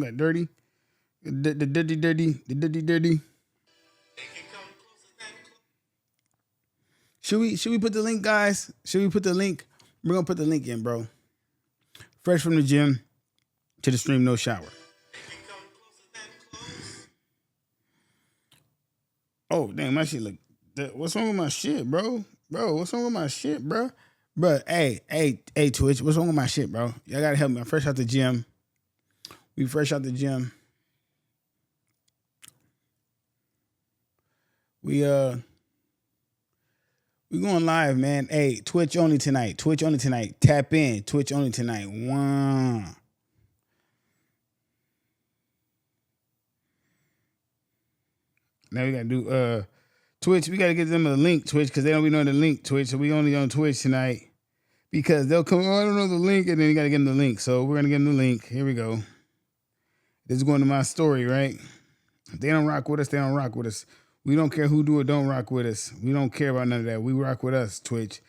got dirty. The dirty. Should we put the link, guys? Should we put the link? We're gonna put the link in, bro. Fresh from the gym to the stream, no shower. Oh damn, my shit look. What's wrong with my shit, bro? Bro, what's wrong with my shit, bro? Bro, hey, Twitch, what's wrong with my shit, bro? Y'all gotta help me. I'm fresh out the gym. We fresh out the gym. We going live, man. Hey, Twitch only tonight. Twitch only tonight. Tap in. Twitch only tonight. Wow. Now we gotta do Twitch. We gotta get them the link, Twitch, because they don't be knowing the link, Twitch. So we only on Twitch tonight. Because they'll come, oh, I don't know the link, and then you gotta give them the link. So we're gonna give them the link. Here we go. This is going to my story, right? If they don't rock with us, they don't rock with us. We don't care who do or don't rock with us. We don't care about none of that. We rock with us, Twitch.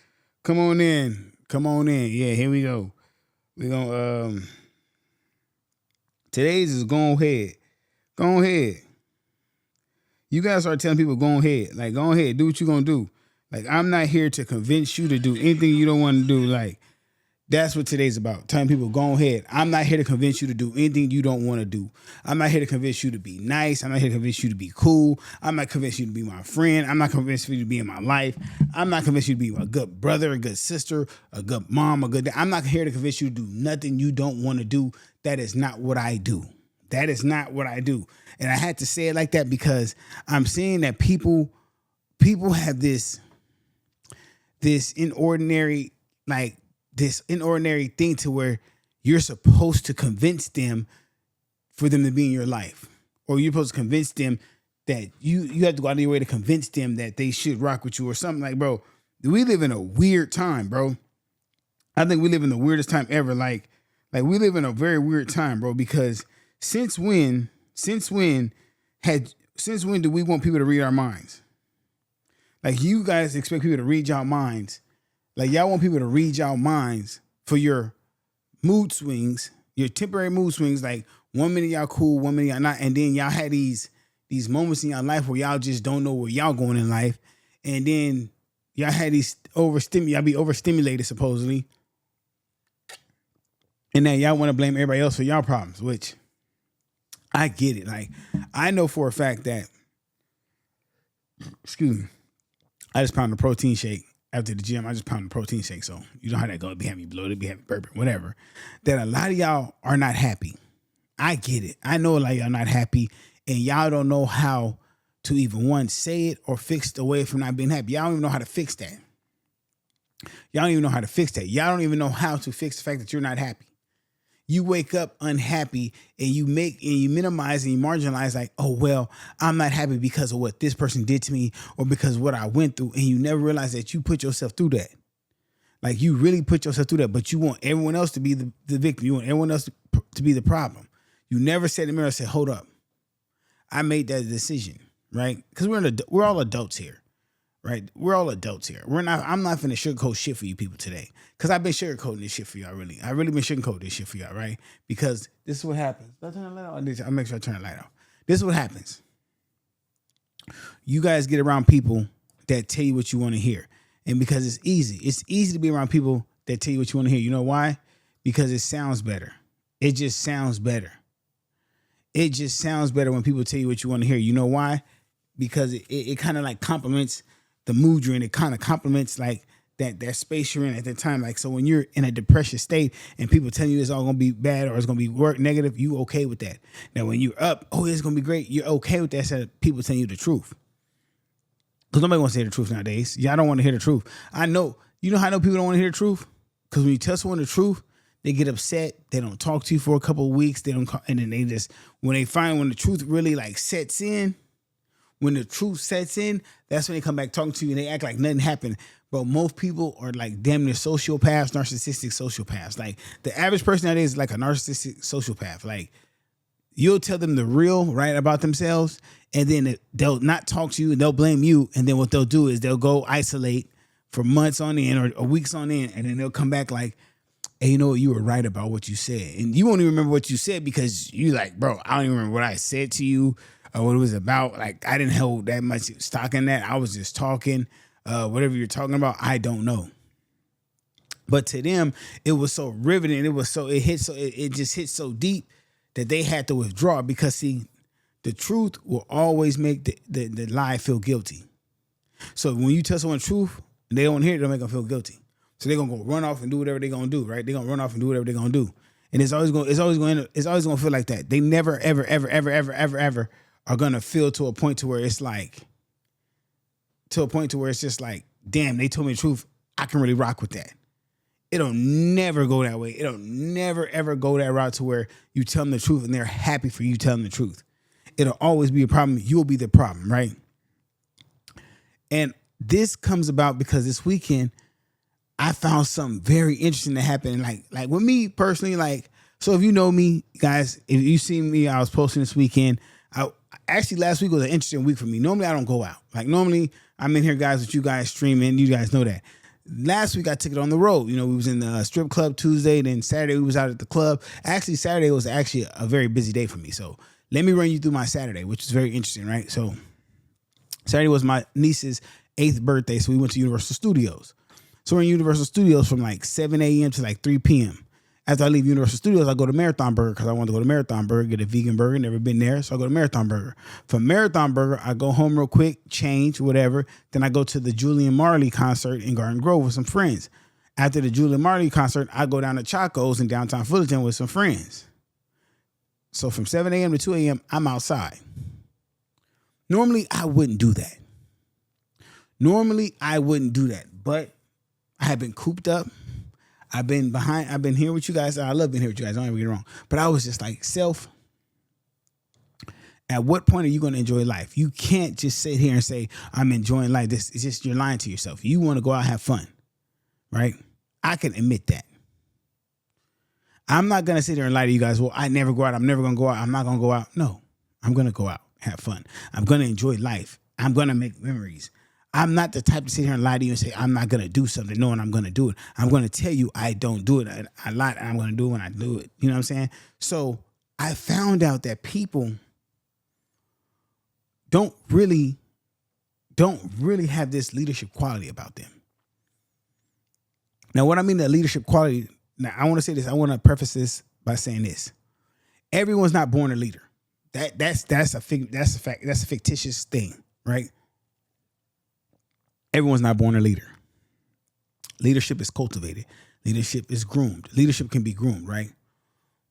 Come on in. Come on in. Yeah, here we go. We gonna today's is go ahead. Go ahead. You guys are telling people go ahead. Like, go ahead, do what you gonna do. Like, I'm not here to convince you to do anything you don't want to do. Like, that's what today's about. Telling people, go ahead. I'm not here to convince you to do anything you don't want to do. I'm not here to convince you to be nice. I'm not here to convince you to be cool. I'm not convinced you to be my friend. I'm not convinced you to be in my life. I'm not convinced you to be a good brother, a good sister, a good mom, a good dad. I'm not here to convince you to do nothing you don't want to do. That is not what I do. That is not what I do. And I had to say it like that because I'm seeing that people have this inordinary, like, this inordinary thing to where you're supposed to convince them for them to be in your life. Or you're supposed to convince them that you have to go out of your way to convince them that they should rock with you or something. Like, bro, we live in a weird time, bro. I think we live in the weirdest time ever. Like we live in a very weird time, bro, because since when do we want people to read our minds? Like, you guys expect people to read y'all minds. Like, y'all want people to read y'all minds for your mood swings, your temporary mood swings. Like, 1 minute y'all cool, 1 minute y'all not. And then y'all had these moments in your life where y'all just don't know where y'all going in life. And then y'all had these y'all be overstimulated supposedly. And then y'all want to blame everybody else for y'all problems, which I get it. Like, I know for a fact that, excuse me, I just pounded a protein shake. After the gym, I just pounded a protein shake. So you know how that goes. Be happy bloated, be happy burping, whatever. That a lot of y'all are not happy. I get it. I know a lot of y'all not happy. And y'all don't know how to even, one, say it or fix the way from not being happy. Y'all don't even know how to fix that. Y'all don't even know how to fix that. Y'all don't even know how to fix the fact that you're not happy. You wake up unhappy and you minimize and you marginalize, like, oh, well, I'm not happy because of what this person did to me or because of what I went through. And you never realize that you put yourself through that. Like, you really put yourself through that, but you want everyone else to be the victim. You want everyone else to be the problem. You never sat in the mirror and said, hold up, I made that decision, right? Because we're all adults here. Right, we're all adults here. I'm not finna sugarcoat shit for you people today, because I've been sugarcoating this shit for y'all. I really been sugarcoating this shit for y'all, right? Because this is what happens. Did I turn the light off? I'll make sure I turn the light off. This is what happens. You guys get around people that tell you what you want to hear, and because it's easy to be around people that tell you what you want to hear. You know why? Because it sounds better. It just sounds better. It just sounds better when people tell you what you want to hear. You know why? Because it kind of like complements the mood you're in. It kind of complements like that space you're in at the time. Like, so when you're in a depression state and people tell you it's all gonna be bad or it's gonna be negative, you okay with that. Now when you're up, oh, it's gonna be great, you're okay with that instead of people telling you the truth. Because nobody wants to hear the truth nowadays. Y'all don't want to hear the truth. I know. You know how I know people don't want to hear the truth? Because when you tell someone the truth, they get upset. They don't talk to you for a couple of weeks. They don't call, and then they just, when the truth really like sets in, when the truth sets in, that's when they come back talking to you and they act like nothing happened. But most people are like damn near sociopaths, narcissistic sociopaths. Like, the average person nowadays is like a narcissistic sociopath. Like, you'll tell them the real, right, about themselves, and then they'll not talk to you and they'll blame you. And then what they'll do is they'll go isolate for months on end or weeks on end, and then they'll come back like, And you know what? You were right about what you said. And you won't even remember what you said because you like, bro, I don't even remember what I said to you or what it was about. Like, I didn't hold that much stock in that. I was just talking. Whatever you're talking about, I don't know. But to them, it was so riveting. It just hit so deep that they had to withdraw because, see, the truth will always make the lie feel guilty. So when you tell someone the truth, and they don't hear it, they'll make them feel guilty. So they're gonna go run off and do whatever they're gonna do, right? They're gonna run off and do whatever they're gonna do. And it's always gonna feel like that. They never, ever are gonna feel to a point to where it's just like, damn, they told me the truth. I can really rock with that. It'll never go that way. It'll never, ever go that route to where you tell them the truth and they're happy for you telling the truth. It'll always be a problem. You'll be the problem, right? And this comes about because this weekend, I found something very interesting that happened. Like with me personally, like, so if you know me, guys, if you see me, I was posting this weekend. Actually, last week was an interesting week for me. Normally, I don't go out. Like, normally, I'm in here, guys, with you guys streaming. You guys know that. Last week, I took it on the road. You know, we was in the strip club Tuesday. Then Saturday, we was out at the club. Actually, Saturday was actually a very busy day for me. So let me run you through my Saturday, which is very interesting, right? So Saturday was my niece's 8th birthday, so we went to Universal Studios. So we're in Universal Studios from like 7 a.m. to like 3 p.m. After I leave Universal Studios, I go to Marathon Burger because I want to go to Marathon Burger, get a vegan burger. Never been there, so I go to Marathon Burger. From Marathon Burger, I go home real quick, change, whatever. Then I go to the Julian Marley concert in Garden Grove with some friends. After the Julian Marley concert, I go down to Chaco's in downtown Fullerton with some friends. So from 7 a.m. to 2 a.m., I'm outside. Normally, I wouldn't do that. But I have been cooped up. I've been here with you guys. I love being here with you guys. Don't ever get it wrong. But I was just like, at what point are you going to enjoy life? You can't just sit here and say, I'm enjoying life. It's just, you're lying to yourself. You want to go out and have fun, right? I can admit that. I'm not going to sit there and lie to you guys. Well, I never go out. I'm never going to go out. I'm not going to go out. No, I'm going to go out, have fun. I'm going to enjoy life. I'm going to make memories. I'm not the type to sit here and lie to you and say, I'm not going to do something knowing I'm going to do it. I'm going to tell you I don't do it. I lie. I'm going to do it when I do it. You know what I'm saying? So I found out that people don't really have this leadership quality about them. Now, what I mean that leadership quality, now I want to say this. I want to preface this by saying this. Everyone's not born a leader. That's a fact. That's a fictitious thing, right? Everyone's not born a leader. Leadership is cultivated. Leadership is groomed. Leadership can be groomed, right?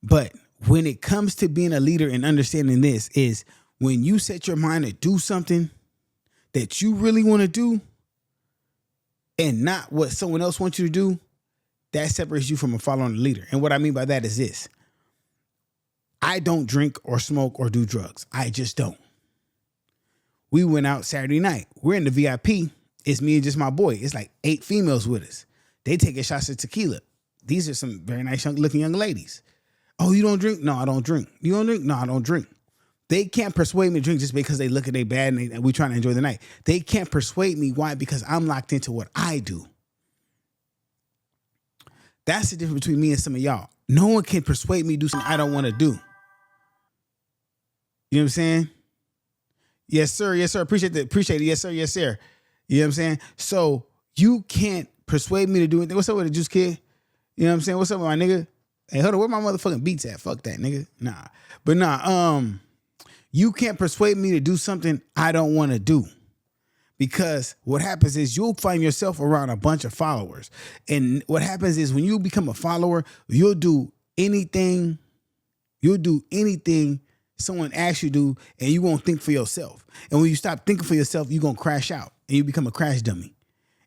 But when it comes to being a leader and understanding this is when you set your mind to do something that you really want to do and not what someone else wants you to do, that separates you from a following leader. And what I mean by that is this. I don't drink or smoke or do drugs. I just don't. We went out Saturday night. We're in the VIP. It's me and just my boy. It's like 8 females with us. They taking shots of tequila. These are some very nice looking young ladies. Oh, you don't drink? No, I don't drink. You don't drink? No, I don't drink. They can't persuade me to drink just because they look at they bad and we trying to enjoy the night. They can't persuade me. Why? Because I'm locked into what I do. That's the difference between me and some of y'all. No one can persuade me to do something I don't want to do. You know what I'm saying? Yes, sir. Yes, sir. Appreciate it. Yes, sir. Yes, sir. You know what I'm saying? So you can't persuade me to do anything. What's up with the Juice Kid? You know what I'm saying? What's up with my nigga? Hey, hold on. Where my motherfucking beats at? Fuck that, nigga. Nah. But nah, you can't persuade me to do something I don't want to do. Because what happens is you'll find yourself around a bunch of followers. And what happens is when you become a follower, you'll do anything someone asks you to do, and you won't think for yourself. And when you stop thinking for yourself, you're going to crash out and you become a crash dummy.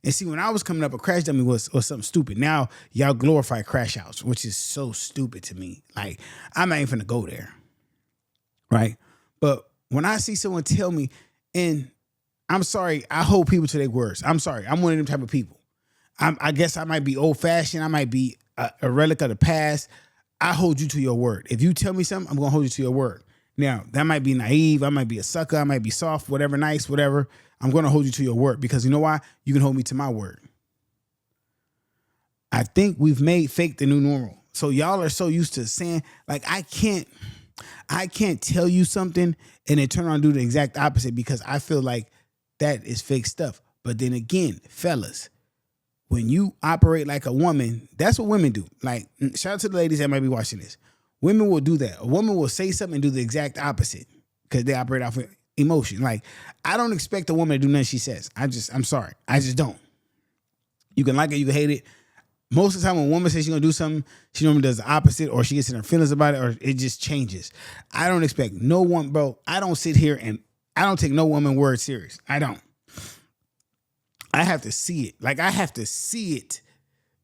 And see, when I was coming up, a crash dummy was something stupid. Now, y'all glorify crash outs, which is so stupid to me. Like, I'm not even finna go there. Right? But when I see someone tell me, and I'm sorry, I hold people to their words. I'm sorry. I'm one of them type of people. I guess I might be old-fashioned. I might be a relic of the past. I hold you to your word. If you tell me something, I'm going to hold you to your word. Now, that might be naive. I might be a sucker. I might be soft, whatever, nice, whatever. I'm going to hold you to your word because you know why? You can hold me to my word. I think we've made fake the new normal. So y'all are so used to saying, like, I can't tell you something and then turn around and do the exact opposite because I feel like that is fake stuff. But then again, fellas, when you operate like a woman, that's what women do. Like, shout out to the ladies that might be watching this. Women will do that. A woman will say something and do the exact opposite because they operate off of emotion. Like, I don't expect a woman to do nothing she says. I'm sorry. I just don't. You can like it, you can hate it. Most of the time when a woman says she's going to do something, she normally does the opposite or she gets in her feelings about it or it just changes. I don't expect no one, bro. I don't sit here and I don't take no woman word serious. I don't. I have to see it. Like, I have to see it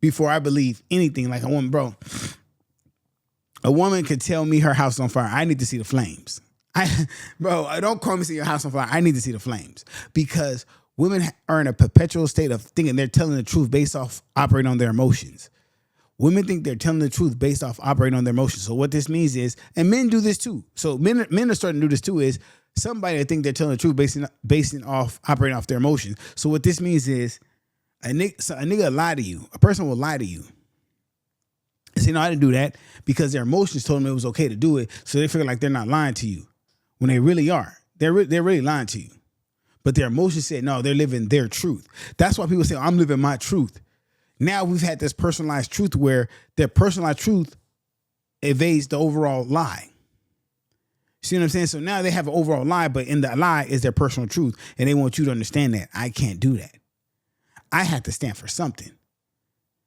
before I believe anything. Like a woman, bro. A woman could tell me her house on fire. I need to see the flames. Bro, don't call me see your house on fire. I need to see the flames because women are in a perpetual state of thinking they're telling the truth based off operating on their emotions. Women think they're telling the truth based off operating on their emotions. So what this means is, and men do this too. So men are starting to do this too. Is somebody that think they're telling the truth basing off operating off their emotions. So what this means is a nigga lie to you. A person will lie to you. And say, no, I didn't do that because their emotions told them it was okay to do it. So they feel like they're not lying to you when they really are. They're really lying to you. But their emotions said, no, they're living their truth. That's why people say, I'm living my truth. Now we've had this personalized truth where their personalized truth evades the overall lie. See what I'm saying? So now they have an overall lie, but in the lie is their personal truth. And they want you to understand that I can't do that. I have to stand for something.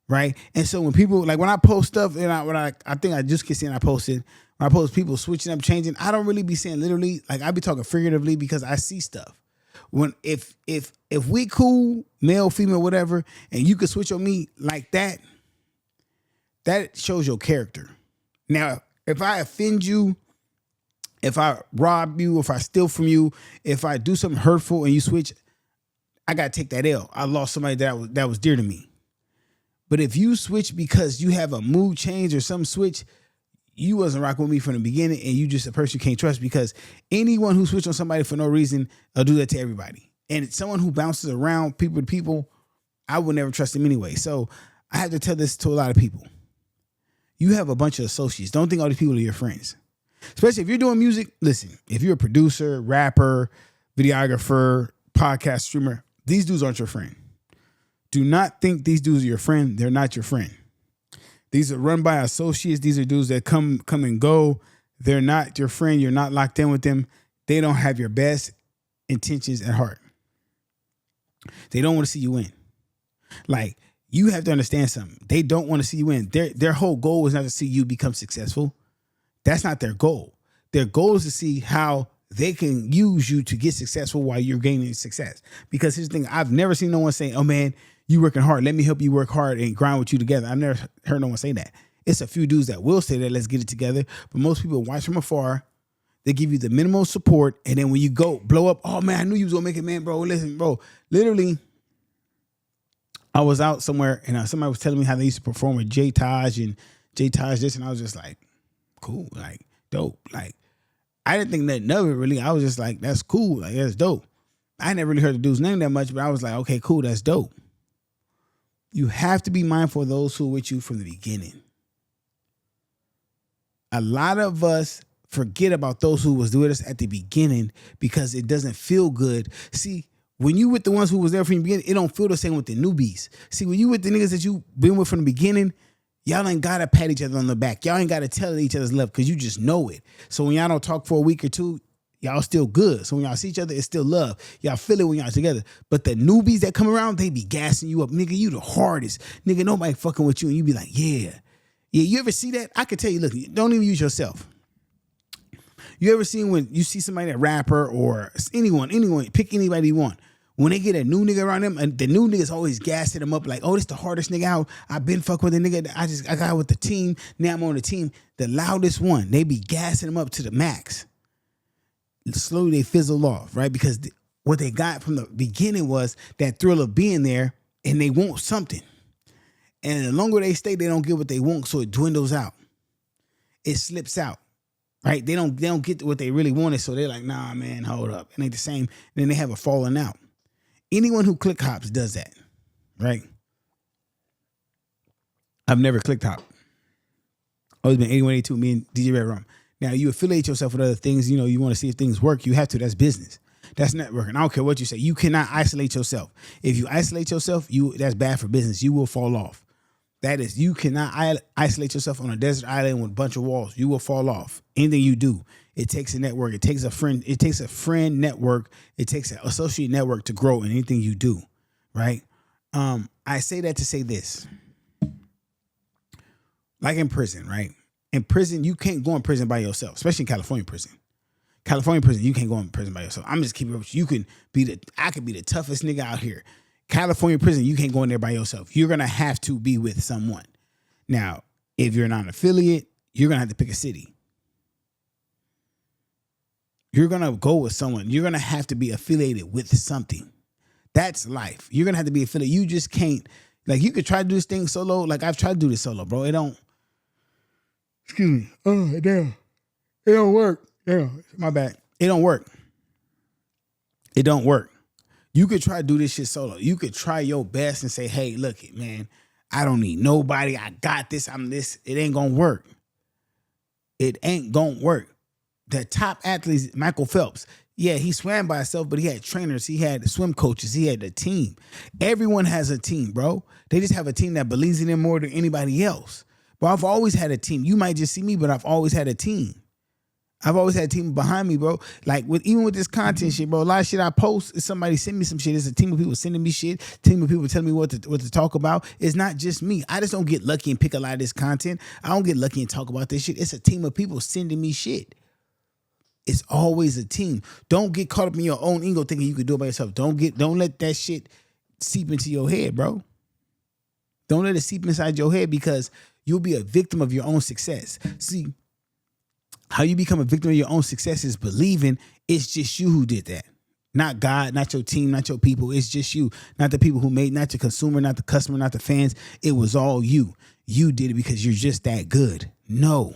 Right. And so when people, like when I post stuff, and I think I just get saying I posted, when I post people switching up, changing, I don't really be saying literally, like I be talking figuratively because I see stuff. When if we cool, male, female, whatever, and you could switch on me like that, that shows your character. Now, if I offend you, if I rob you, if I steal from you, if I do something hurtful and you switch, I gotta take that L. I lost somebody that was dear to me. But if you switch because you have a mood change or some switch, you wasn't rocking with me from the beginning and you just a person you can't trust because anyone who switch on somebody for no reason will do that to everybody. And someone who bounces around people to people, I would never trust them anyway. So I have to tell this to a lot of people. You have a bunch of associates. Don't think all these people are your friends. Especially if you're doing music, listen, if you're a producer, rapper, videographer, podcast streamer, these dudes aren't your friend. Do not think these dudes are your friend. They're not your friend. These are run by associates. These are dudes that come and go. They're not your friend. You're not locked in with them. They don't have your best intentions at heart. They don't want to see you win. Like, you have to understand something. They don't want to see you win. Their whole goal is not to see you become successful. That's not their goal. Their goal is to see how they can use you to get successful while you're gaining success. Because here's the thing. I've never seen no one say, oh man, you working hard. Let me help you work hard and grind with you together. I've never heard no one say that. It's a few dudes that will say that, let's get it together. But most people watch from afar. They give you the minimal support. And then when you go blow up, oh man, I knew you was going to make it, man, bro. Listen, bro, literally, I was out somewhere and somebody was telling me how they used to perform with J Taj and J Taj this. And I was just like, cool, like dope. Like, I didn't think nothing of it really. I was just like, that's cool. Like, that's dope. I never really heard the dude's name that much, but I was like, okay, cool. That's dope. You have to be mindful of those who are with you from the beginning. A lot of us forget about those who was with us at the beginning because it doesn't feel good. See, when you with the ones who was there from the beginning, it don't feel the same with the newbies. See, when you with the niggas that you been with from the beginning, y'all ain't got to pat each other on the back. Y'all ain't got to tell each other's love because you just know it. So when y'all don't talk for a week or two, y'all still good. So when y'all see each other, it's still love. Y'all feel it when y'all together. But the newbies that come around, they be gassing you up. Nigga, you the hardest. Nigga, nobody fucking with you. And you be like, yeah. Yeah, you ever see that? I can tell you, look, don't even use yourself. You ever seen when you see somebody, that rapper or anyone, pick anybody you want. When they get a new nigga around them, and the new niggas always gassing them up like, oh, this the hardest nigga out. I've been fucking with the nigga. I got with the team. Now I'm on the team. The loudest one, they be gassing them up to the max. Slowly they fizzle off, right? Because what they got from the beginning was that thrill of being there, and they want something. And the longer they stay, they don't get what they want, so it dwindles out. It slips out, right? They don't get what they really wanted, so they're like, nah, man, hold up. It ain't the same. And then they have a falling out. Anyone who click hops does that, right? I've never clicked hop. Always been 8182, me and DJ Red Rum. Now you affiliate yourself with other things, you want to see if things work, you have to. That's business. That's networking. I don't care what you say. You cannot isolate yourself. If you isolate yourself, that's bad for business. You will fall off. That is, you cannot isolate yourself on a desert island with a bunch of walls. You will fall off. Anything you do, it takes a network. It takes a friend. It takes a friend network. It takes an associate network to grow in anything you do, right? I say that to say this. Like in prison, right? In prison, you can't go in prison by yourself, especially in California prison. California prison, you can't go in prison by yourself. I'm just keeping it with you. I could be the toughest nigga out here. California prison, you can't go in there by yourself. You're gonna have to be with someone. Now, if you're not an affiliate, you're gonna have to pick a city. You're gonna go with someone. You're gonna have to be affiliated with something. That's life. You're gonna have to be affiliated. You just can't, like, you could try to do this thing solo. Like, I've tried to do this solo, bro. It don't. Excuse me. Oh, damn. It don't work. Yeah, my bad. It don't work. It don't work. You could try to do this shit solo. You could try your best and say, hey, look it, man. I don't need nobody. I got this. I'm this. It ain't gonna work. It ain't gonna work. The top athletes, Michael Phelps, yeah, he swam by himself, but he had trainers. He had swim coaches. He had a team. Everyone has a team, bro. They just have a team that believes in them more than anybody else. But I've always had a team. You might just see me, but I've always had a team. I've always had a team behind me, bro. Like, even with this content shit, bro, a lot of shit I post, is somebody send me some shit. It's a team of people sending me shit, team of people telling me what to talk about. It's not just me. I just don't get lucky and pick a lot of this content. I don't get lucky and talk about this shit. It's a team of people sending me shit. It's always a team. Don't get caught up in your own ego thinking you can do it by yourself. Don't let that shit seep into your head, bro. Don't let it seep inside your head, because you'll be a victim of your own success. See, how you become a victim of your own success is believing it's just you who did that. Not God, not your team, not your people. It's just you. Not the people who made, not the consumer, not the customer, not the fans. It was all you. You did it because you're just that good. No.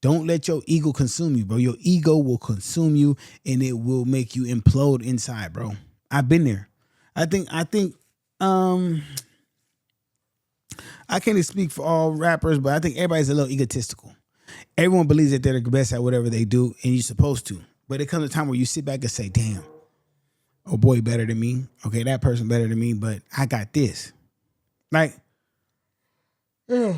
Don't let your ego consume you, bro. Your ego will consume you and it will make you implode inside, bro. I've been there. I can't speak for all rappers, but I think everybody's a little egotistical. Everyone believes that they're the best at whatever they do, and you're supposed to. But it comes a time where you sit back and say, damn, oh boy better than me. Okay, that person better than me, but I got this. Like, yeah.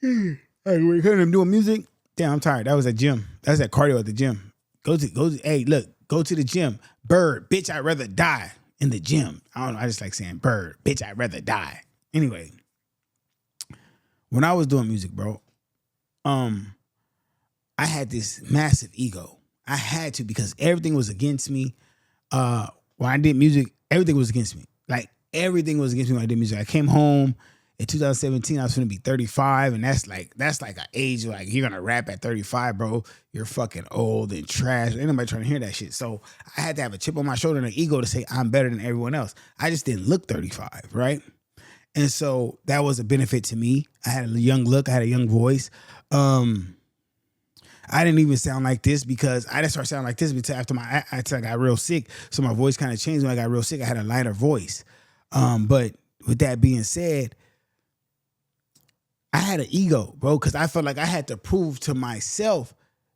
Like, when you hear them doing music, damn, I'm tired. That was at gym. That was at cardio at the gym. Go to, hey, look, go to the gym. Bird, bitch, I'd rather die in the gym. I don't know, I just like saying bird, bitch, I'd rather die. Anyway, when I was doing music, bro, I had this massive ego. I had to, because everything was against me. When I did music, everything was against me. Like, everything was against me when I did music. I came home in 2017. I was going to be 35, and that's like an age like, you're gonna rap at 35, bro. You're fucking old and trash. Ain't nobody trying to hear that shit. So I had to have a chip on my shoulder and an ego to say I'm better than everyone else. I just didn't look 35, right? And so that was a benefit to me. I had a young look. I had a young voice. I didn't even sound like this because I didn't start sounding like this until after I got real sick. So my voice kind of changed when I got real sick. I had a lighter voice. But with that being said, I had an ego, bro, because I felt like I had to prove to myself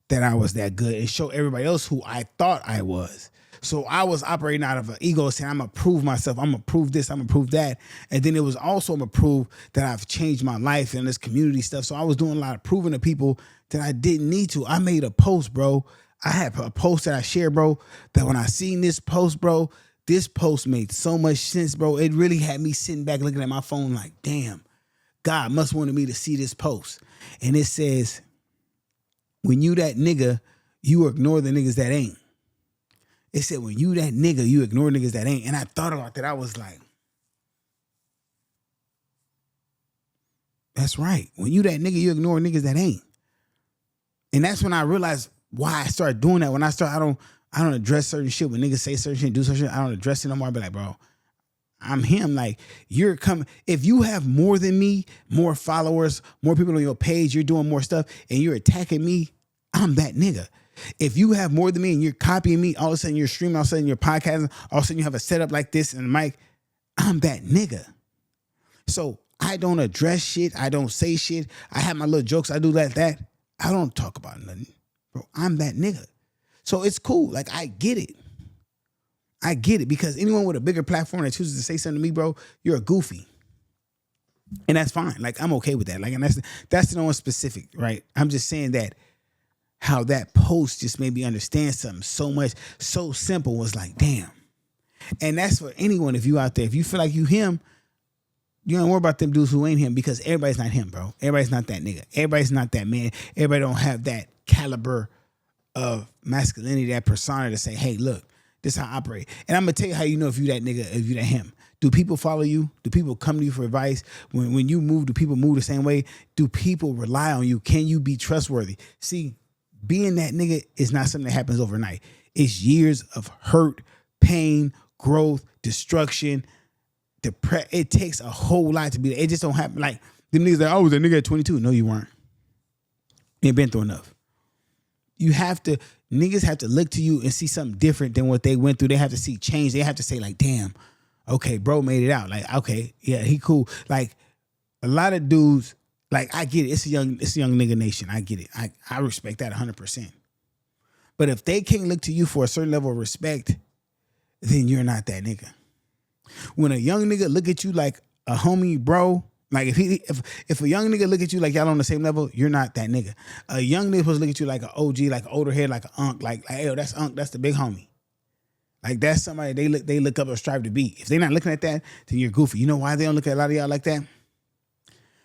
that I was that good and show everybody else who I thought I was. So I was operating out of an ego saying, I'm going to prove myself. I'm going to prove this. I'm going to prove that. And then it was also, I'm going to prove that I've changed my life and this community stuff. So I was doing a lot of proving to people that I didn't need to. I made a post, bro. I had a post that I shared, bro, that when I seen this post, bro, this post made so much sense, bro. It really had me sitting back looking at my phone like, damn, God must wanted me to see this post. And it says, when you that nigga, you ignore the niggas that ain't. It said, when you that nigga, you ignore niggas that ain't. And I thought about that. I was like, that's right. When you that nigga, you ignore niggas that ain't. And that's when I realized why I started doing that. When I don't address certain shit. When niggas say certain shit, do certain shit, I don't address it no more. I be like, bro, I'm him. Like, you're coming. If you have more than me, more followers, more people on your page, you're doing more stuff, and you're attacking me, I'm that nigga. If you have more than me and you're copying me, all of a sudden you're streaming, all of a sudden you're podcasting, all of a sudden you have a setup like this and a mic, I'm that nigga. So I don't address shit. I don't say shit. I have my little jokes. I do that. I don't talk about nothing. Bro, I'm that nigga. So it's cool. Like, I get it. I get it, because anyone with a bigger platform that chooses to say something to me, bro, you're a goofy. And that's fine. Like, I'm okay with that. Like, and that's no one specific, right? I'm just saying that how that post just made me understand something so much, so simple, was like, damn. And that's for anyone. If you out there, if you feel like you him, you don't worry about them dudes who ain't him, because everybody's not him, bro. Everybody's not that nigga. Everybody's not that man. Everybody don't have that caliber of masculinity, that persona to say, hey, look, this is how I operate. And I'm going to tell you how you know if you that nigga, if you that him. Do people follow you? Do people come to you for advice? When you move, do people move the same way? Do people rely on you? Can you be trustworthy? See, being that nigga is not something that happens overnight. It's years of hurt, pain, growth, destruction. It takes a whole lot to be there. It just don't happen. Like, them niggas that, I was a nigga at 22. No, you weren't. You ain't been through enough. Niggas have to look to you and see something different than what they went through. They have to see change. They have to say, like, damn, okay, bro made it out. Like, okay, yeah, he cool. Like, a lot of dudes, like, I get it. It's a young nigga nation. I get it. I respect that 100%. But if they can't look to you for a certain level of respect, then you're not that nigga. When a young nigga look at you like a homie, bro, like if a young nigga look at you like y'all on the same level, you're not that nigga. A young nigga supposed to look at you like an OG, like an older head, like an unk, like yo, that's unk, that's the big homie. Like, that's somebody they look up or strive to be. If they're not looking at that, then you're goofy. You know why they don't look at a lot of y'all like that?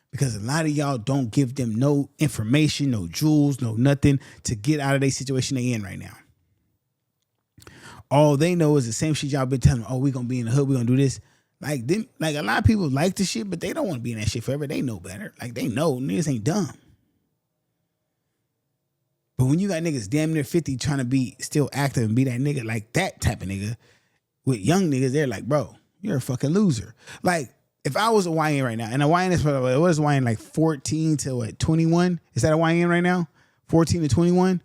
Because a lot of y'all don't give them no information, no jewels, no nothing to get out of their situation they in right now. All they know is the same shit y'all been telling them. Oh, we gonna be in the hood, we gonna do this. Like, them, like, a lot of people like the shit, but they don't want to be in that shit forever. They know better. Like, they know niggas ain't dumb. But when you got niggas damn near 50 trying to be still active and be that nigga, like that type of nigga, with young niggas, they're like, bro, you're a fucking loser. Like, if I was a YN right now, and a YN is, what is YN, like 14 to what, 21? Is that a YN right now? 14 to 21?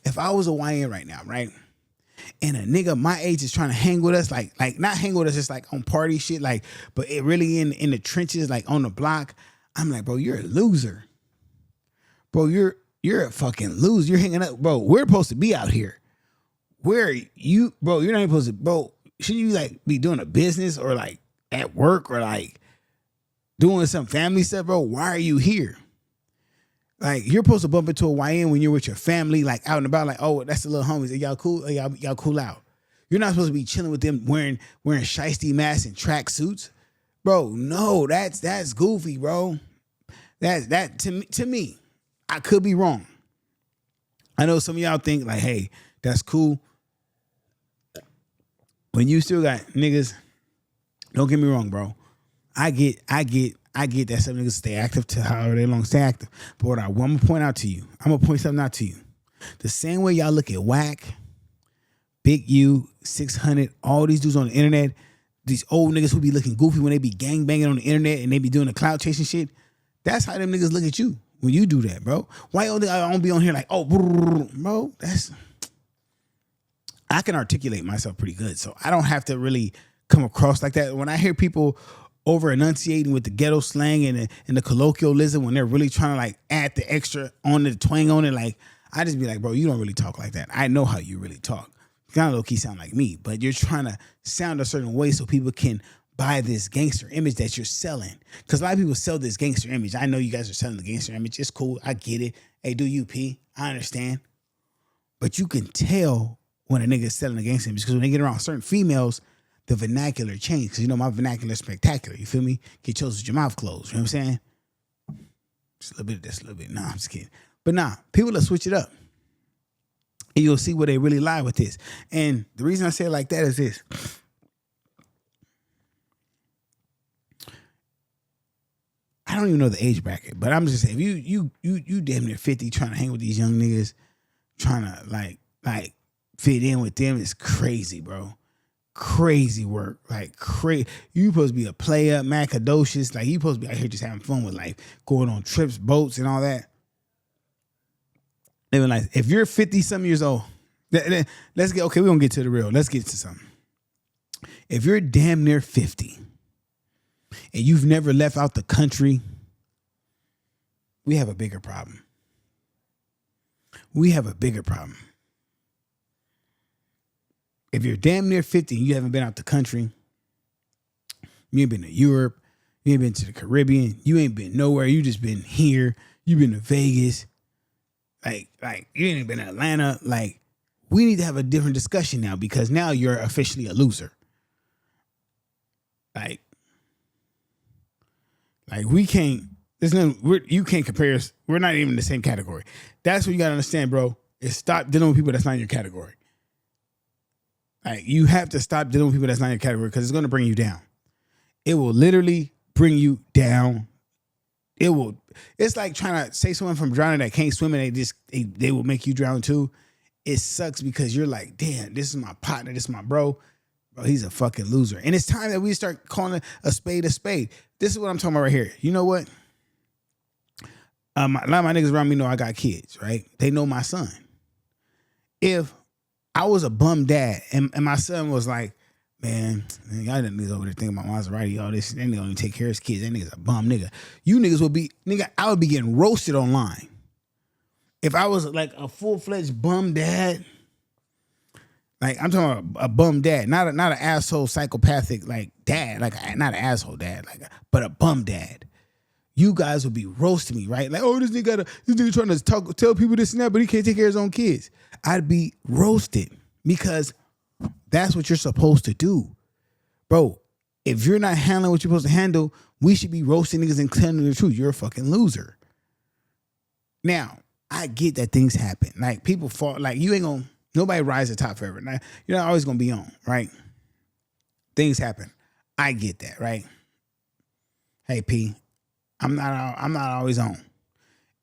If I was a YN right now, right? And a nigga my age is trying to hang with us, like not hang with us just like on party shit, like, but it really in the trenches, like on the block. I'm like, bro, you're a loser. Bro, you're a fucking loser. You're hanging up, bro. We're supposed to be out here. Where you, bro? You're not even supposed to, bro. Shouldn't you like be doing a business or like at work or like doing some family stuff, bro? Why are you here? Like, you're supposed to bump into a YN when you're with your family, like out and about, like, oh, that's the little homies. Are y'all cool? Y'all cool out. You're not supposed to be chilling with them wearing shiesty masks and track suits. Bro, no, that's goofy, bro. That to me, I could be wrong. I know some of y'all think like, hey, that's cool. When you still got niggas, don't get me wrong, bro. I get that some niggas stay active to however they long stay active. But what I'm gonna point out to you, I'm gonna point something out to you. The same way y'all look at Whack, Big U, 600, all these dudes on the internet, these old niggas who be looking goofy when they be gang banging on the internet and they be doing the clout chasing shit. That's how them niggas look at you when you do that, bro. Why don't I be on here like, oh, bro, I can articulate myself pretty good, so I don't have to really come across like that. When I hear people over enunciating with the ghetto slang and the colloquialism when they're really trying to like add the extra on the twang on it, like, I just be like, bro, you don't really talk like that. I know how you really talk. You kind of low key sound like me, but you're trying to sound a certain way so people can buy this gangster image that you're selling. Because a lot of people sell this gangster image. I know you guys are selling the gangster image. It's cool. I get it. Hey, do you, P? I understand. But you can tell when a nigga is selling a gangster image, because when they get around certain females, the vernacular change. Because you know my vernacular is spectacular. You feel me? Get yours with your mouth closed. You know what I'm saying? Just a little bit of this, a little bit. Nah, I'm just kidding. But nah, people will switch it up. And you'll see where they really lie with this. And the reason I say it like that is this. I don't even know the age bracket, but I'm just saying, if you damn near 50 trying to hang with these young niggas, trying to like fit in with them, is crazy, bro. Crazy work. Like, crazy. You supposed to be a player, macadocious. Like, you supposed to be out here just having fun with life, going on trips, boats, and all that. They were like, if you're 50 some years old, let's get, okay, we're gonna get to the real. Let's get to something. If you're damn near 50 and you've never left out the country, we have a bigger problem. We have a bigger problem. If you're damn near 50 and you haven't been out the country, you ain't been to Europe, you ain't been to the Caribbean, you ain't been nowhere, you just been here, you been to Vegas, like you ain't been to Atlanta, like we need to have a different discussion now because now you're officially a loser. Like we can't, you can't compare us. We're not even in the same category. That's what you got to understand, bro, is stop dealing with people that's not in your category. Like you have to stop dealing with people that's not in your category because it's going to bring you down. It will literally bring you down. It's like trying to save someone from drowning that can't swim and they will make you drown too. It sucks because you're like, damn, this is my partner, this is my bro. Bro, he's a fucking loser. And it's time that we start calling a spade a spade. This is what I'm talking about right here. You know what? A lot of my niggas around me know I got kids, right? They know my son. If I was a bum dad and my son was like, man, y'all niggas over there thinking about Maserati, all this, and they don't even take care of his kids. That nigga's a bum nigga. You niggas would be, nigga, I would be getting roasted online. If I was like a full-fledged bum dad, like I'm talking about a bum dad, not an asshole psychopathic like dad, like not an asshole dad, but a bum dad. You guys would be roasting me, right? Like, oh, this nigga trying to tell people this and that, but he can't take care of his own kids. I'd be roasted because that's what you're supposed to do. Bro, if you're not handling what you're supposed to handle, we should be roasting niggas and telling the truth. You're a fucking loser. Now, I get that things happen. Like, people fall, like, you ain't gonna, nobody rise to the top forever. Now, you're not always gonna be on, right? Things happen. I get that, right? Hey, P, I'm not always on.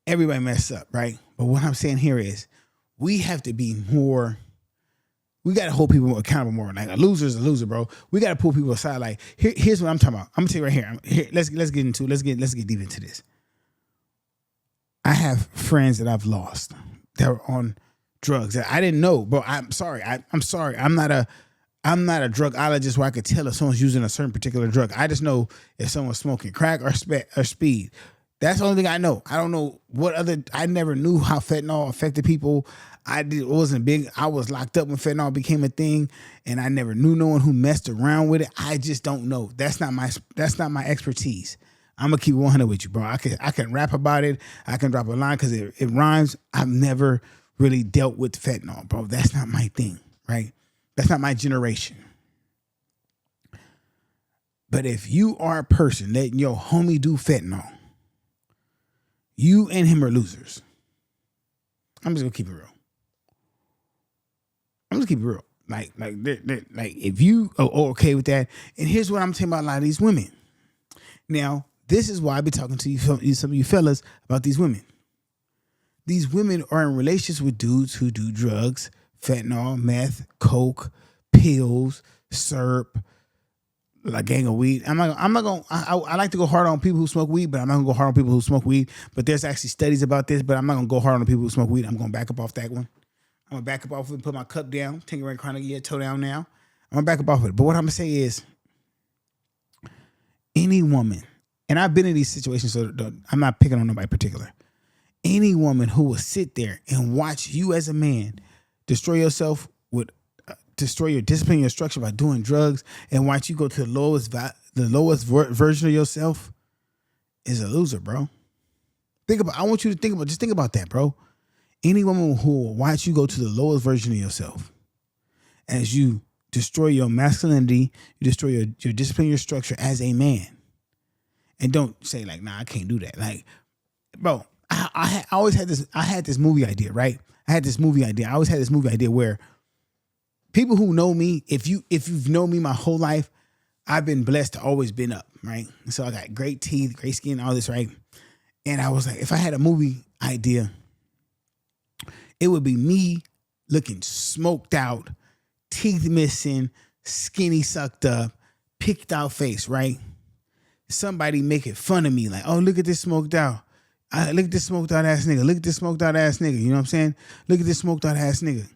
Everybody mess up, right? But what I'm saying here is we have to be more, we got to hold people accountable more. Like a loser is a loser, bro. We got to pull people aside. Like here's what I'm talking about. I'm gonna tell you right here. Let's get deep into this. I have friends that I've lost that were on drugs that I didn't know, bro. I'm sorry. I'm sorry. I'm not a drugologist where I could tell if someone's using a certain particular drug. I just know if someone's smoking crack or speed. That's the only thing I know. I don't know what other. I never knew how fentanyl affected people. It wasn't big. I was locked up when fentanyl became a thing, and I never knew no one who messed around with it. I just don't know. That's not my expertise. I'm gonna keep 100 with you, bro. I can rap about it. I can drop a line because it rhymes. I've never really dealt with fentanyl, bro. That's not my thing, right? That's not my generation. But if you are a person letting your homie do fentanyl, you and him are losers. I'm just gonna keep it real. Like if you are okay with that, and here's what I'm saying about a lot of these women. Now, this is why I be talking to you, some of you fellas, about these women. These women are in relationships with dudes who do drugs, fentanyl, meth, coke, pills, syrup, a gang of weed. I like to go hard on people who smoke weed, but I'm not gonna go hard on people who smoke weed. But there's actually studies about this, but I'm not gonna go hard on people who smoke weed. I'm gonna back up off that one. I'm gonna back up off it and put my cup down, Tanqueray Carnegie, toe down now. I'm gonna back up off it. But what I'm gonna say is, any woman, and I've been in these situations, so I'm not picking on nobody in particular. Any woman who will sit there and watch you as a man destroy yourself destroy your discipline, your structure by doing drugs, and watch you go to the lowest version of yourself is a loser, bro. I want you to think about that, bro. Any woman who will watch you go to the lowest version of yourself as you destroy your masculinity, you destroy your discipline, your structure as a man. And don't say like, nah, I can't do that. Like, bro, I always had this. I had this movie idea, right? I always had this movie idea where people who know me, if you've known me my whole life, I've been blessed to always been up, right? So I got great teeth, great skin, all this, right? And I was like, if I had a movie idea, it would be me looking smoked out, teeth missing, skinny sucked up, picked out face, right? Somebody making fun of me, like, oh, look at this smoked out. Look at this smoked out ass nigga. Look at this smoked out ass nigga. You know what I'm saying? Look at this smoked out ass nigga.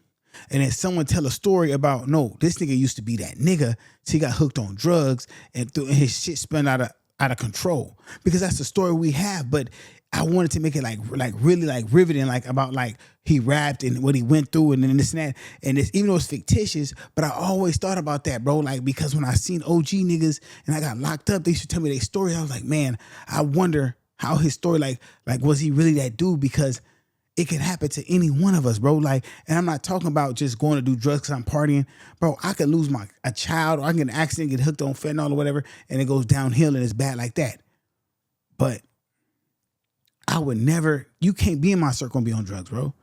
And then someone tell a story about, no, this nigga used to be that nigga. So he got hooked on drugs and his shit spun out out of control because that's the story we have. But I wanted to make it like really like riveting, like about like he rapped and what he went through and then this and that. And it's even though it's fictitious, but I always thought about that, bro. Like because when I seen OG niggas and I got locked up, they used to tell me their story. I was like, man, I wonder how his story like was he really that dude? Because it can happen to any one of us, bro. Like, and I'm not talking about just going to do drugs because I'm partying, bro. I could lose a child, or I can get an accident, get hooked on fentanyl or whatever, and it goes downhill and it's bad like that. But I would never. You can't be in my circle and be on drugs, bro.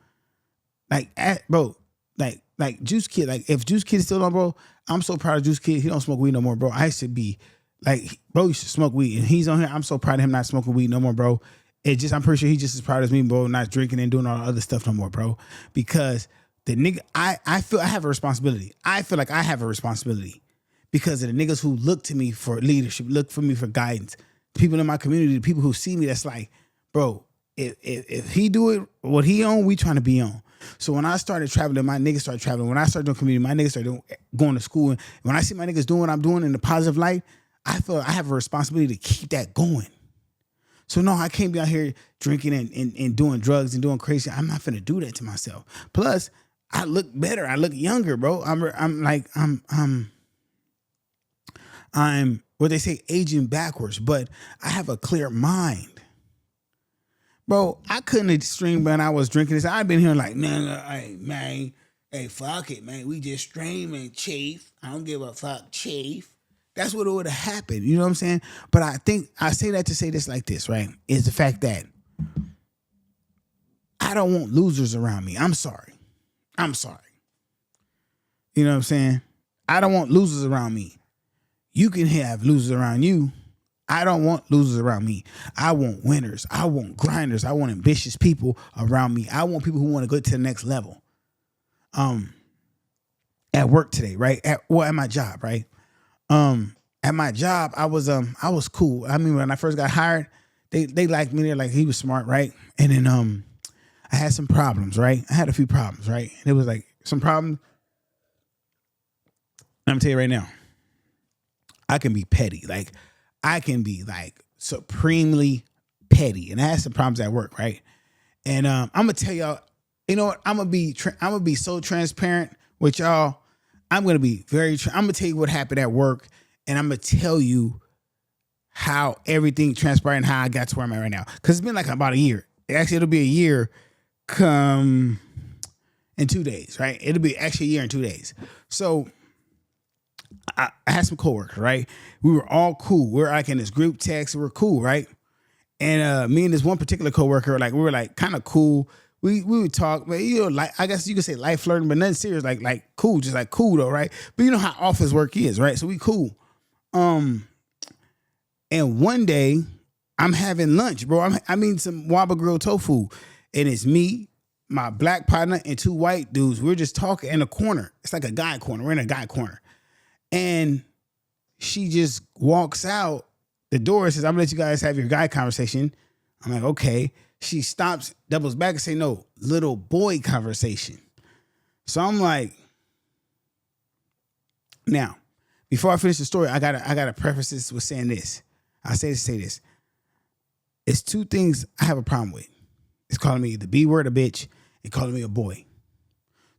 Bro, like Juice Kid. Like, if Juice Kid is still on, bro, I'm so proud of Juice Kid. He don't smoke weed no more, bro. I used to be like, bro, used to smoke weed, and he's on here. I'm so proud of him not smoking weed no more, bro. I'm pretty sure he's just as proud as me, bro, not drinking and doing all the other stuff no more, bro. Because the nigga, I feel I have a responsibility. I feel like I have a responsibility because of the niggas who look to me for leadership, look for me for guidance. The people in my community, the people who see me, that's like, bro, if he do it, what he on, we trying to be on. So when I started traveling, my niggas started traveling. When I started doing community, my niggas started going to school. And when I see my niggas doing what I'm doing in the positive light, I feel I have a responsibility to keep that going. So no, I can't be out here drinking and doing drugs and doing crazy. I'm not finna do that to myself. Plus, I look better. I look younger, bro. I'm what they say, aging backwards, but I have a clear mind. Bro, I couldn't stream when I was drinking this. I've been here like, man, hey, fuck it, man. We just streaming, chief. I don't give a fuck, chief. That's what would have happened. You know what I'm saying? But I think I say that to say this like this, right? Is the fact that I don't want losers around me. I'm sorry. You know what I'm saying? I don't want losers around me. You can have losers around you. I don't want losers around me. I want winners. I want grinders. I want ambitious people around me. I want people who want to go to the next level. At work today, right? At my job, right? At my job, I was cool. I mean, when I first got hired, they liked me. They're like, he was smart, right? And then I had some problems, right? I had a few problems, right? And it was like some problems. I'm gonna tell you right now, I can be petty. Like, I can be like supremely petty, and I had some problems at work, right? And I'm gonna tell y'all, you know what? I'm gonna be so transparent with y'all. I'm gonna be I'm gonna tell you what happened at work, and I'm gonna tell you how everything transpired and how I got to where I'm at right now. Because it's been like about a year. Actually, it'll be a year come in 2 days, right? It'll be actually a year in 2 days. So I had some coworkers, right? We were all cool. We're like in this group text. We're cool, right? And me and this one particular coworker, like we were like kind of cool. We would talk, but you know, like I guess you could say life flirting, but nothing serious, like cool, just like cool though, right? But you know how office work is, right? So we cool. And one day I'm having lunch, bro. I mean some Waba grilled tofu, and it's me, my black partner, and two white dudes. We're just talking in a corner. It's like a guy corner. We're in a guy corner, and she just walks out the door and says, "I'm gonna let you guys have your guy conversation." I'm like, okay. She stops, doubles back and say, "No, little boy conversation." So I'm like, now, before I finish the story, I gotta preface this with saying this. I say this. It's two things I have a problem with. It's calling me the B word, a bitch, and calling me a boy.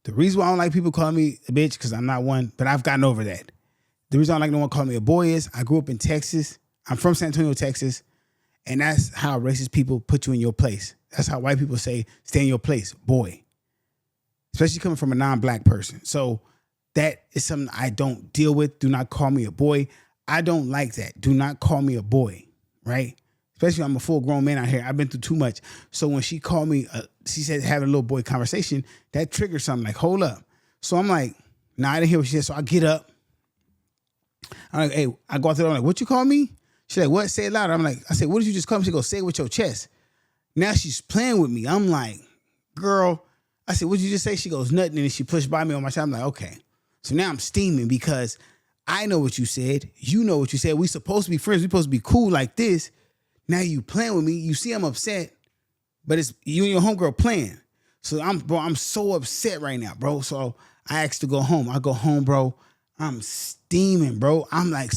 The reason why I don't like people calling me a bitch, because I'm not one, but I've gotten over that. The reason I don't like no one calling me a boy is I grew up in Texas. I'm from San Antonio, Texas. And that's how racist people put you in your place. That's how white people say, stay in your place, boy. Especially coming from a non-black person. So that is something I don't deal with. Do not call me a boy. I don't like that. Do not call me a boy, right? Especially when I'm a full-grown man out here. I've been through too much. So when she called me, she said having a little boy conversation, that triggered something like, hold up. So I'm like, nah, I didn't hear what she said. So I get up. I'm like, hey, I go out there. I'm like, what you call me? She's like, what? Say it louder. I'm like, I said, what did you just call me? She goes, say it with your chest. Now she's playing with me. I'm like, girl. I said, what'd you just say? She goes, nothing. And she pushed by me on my side. I'm like, okay. So now I'm steaming because I know what you said. You know what you said. We supposed to be friends. We supposed to be cool like this. Now you playing with me. You see I'm upset, but it's you and your homegirl playing. So I'm so upset right now, bro. So I asked to go home. I go home, bro. I'm steaming, bro. I'm like,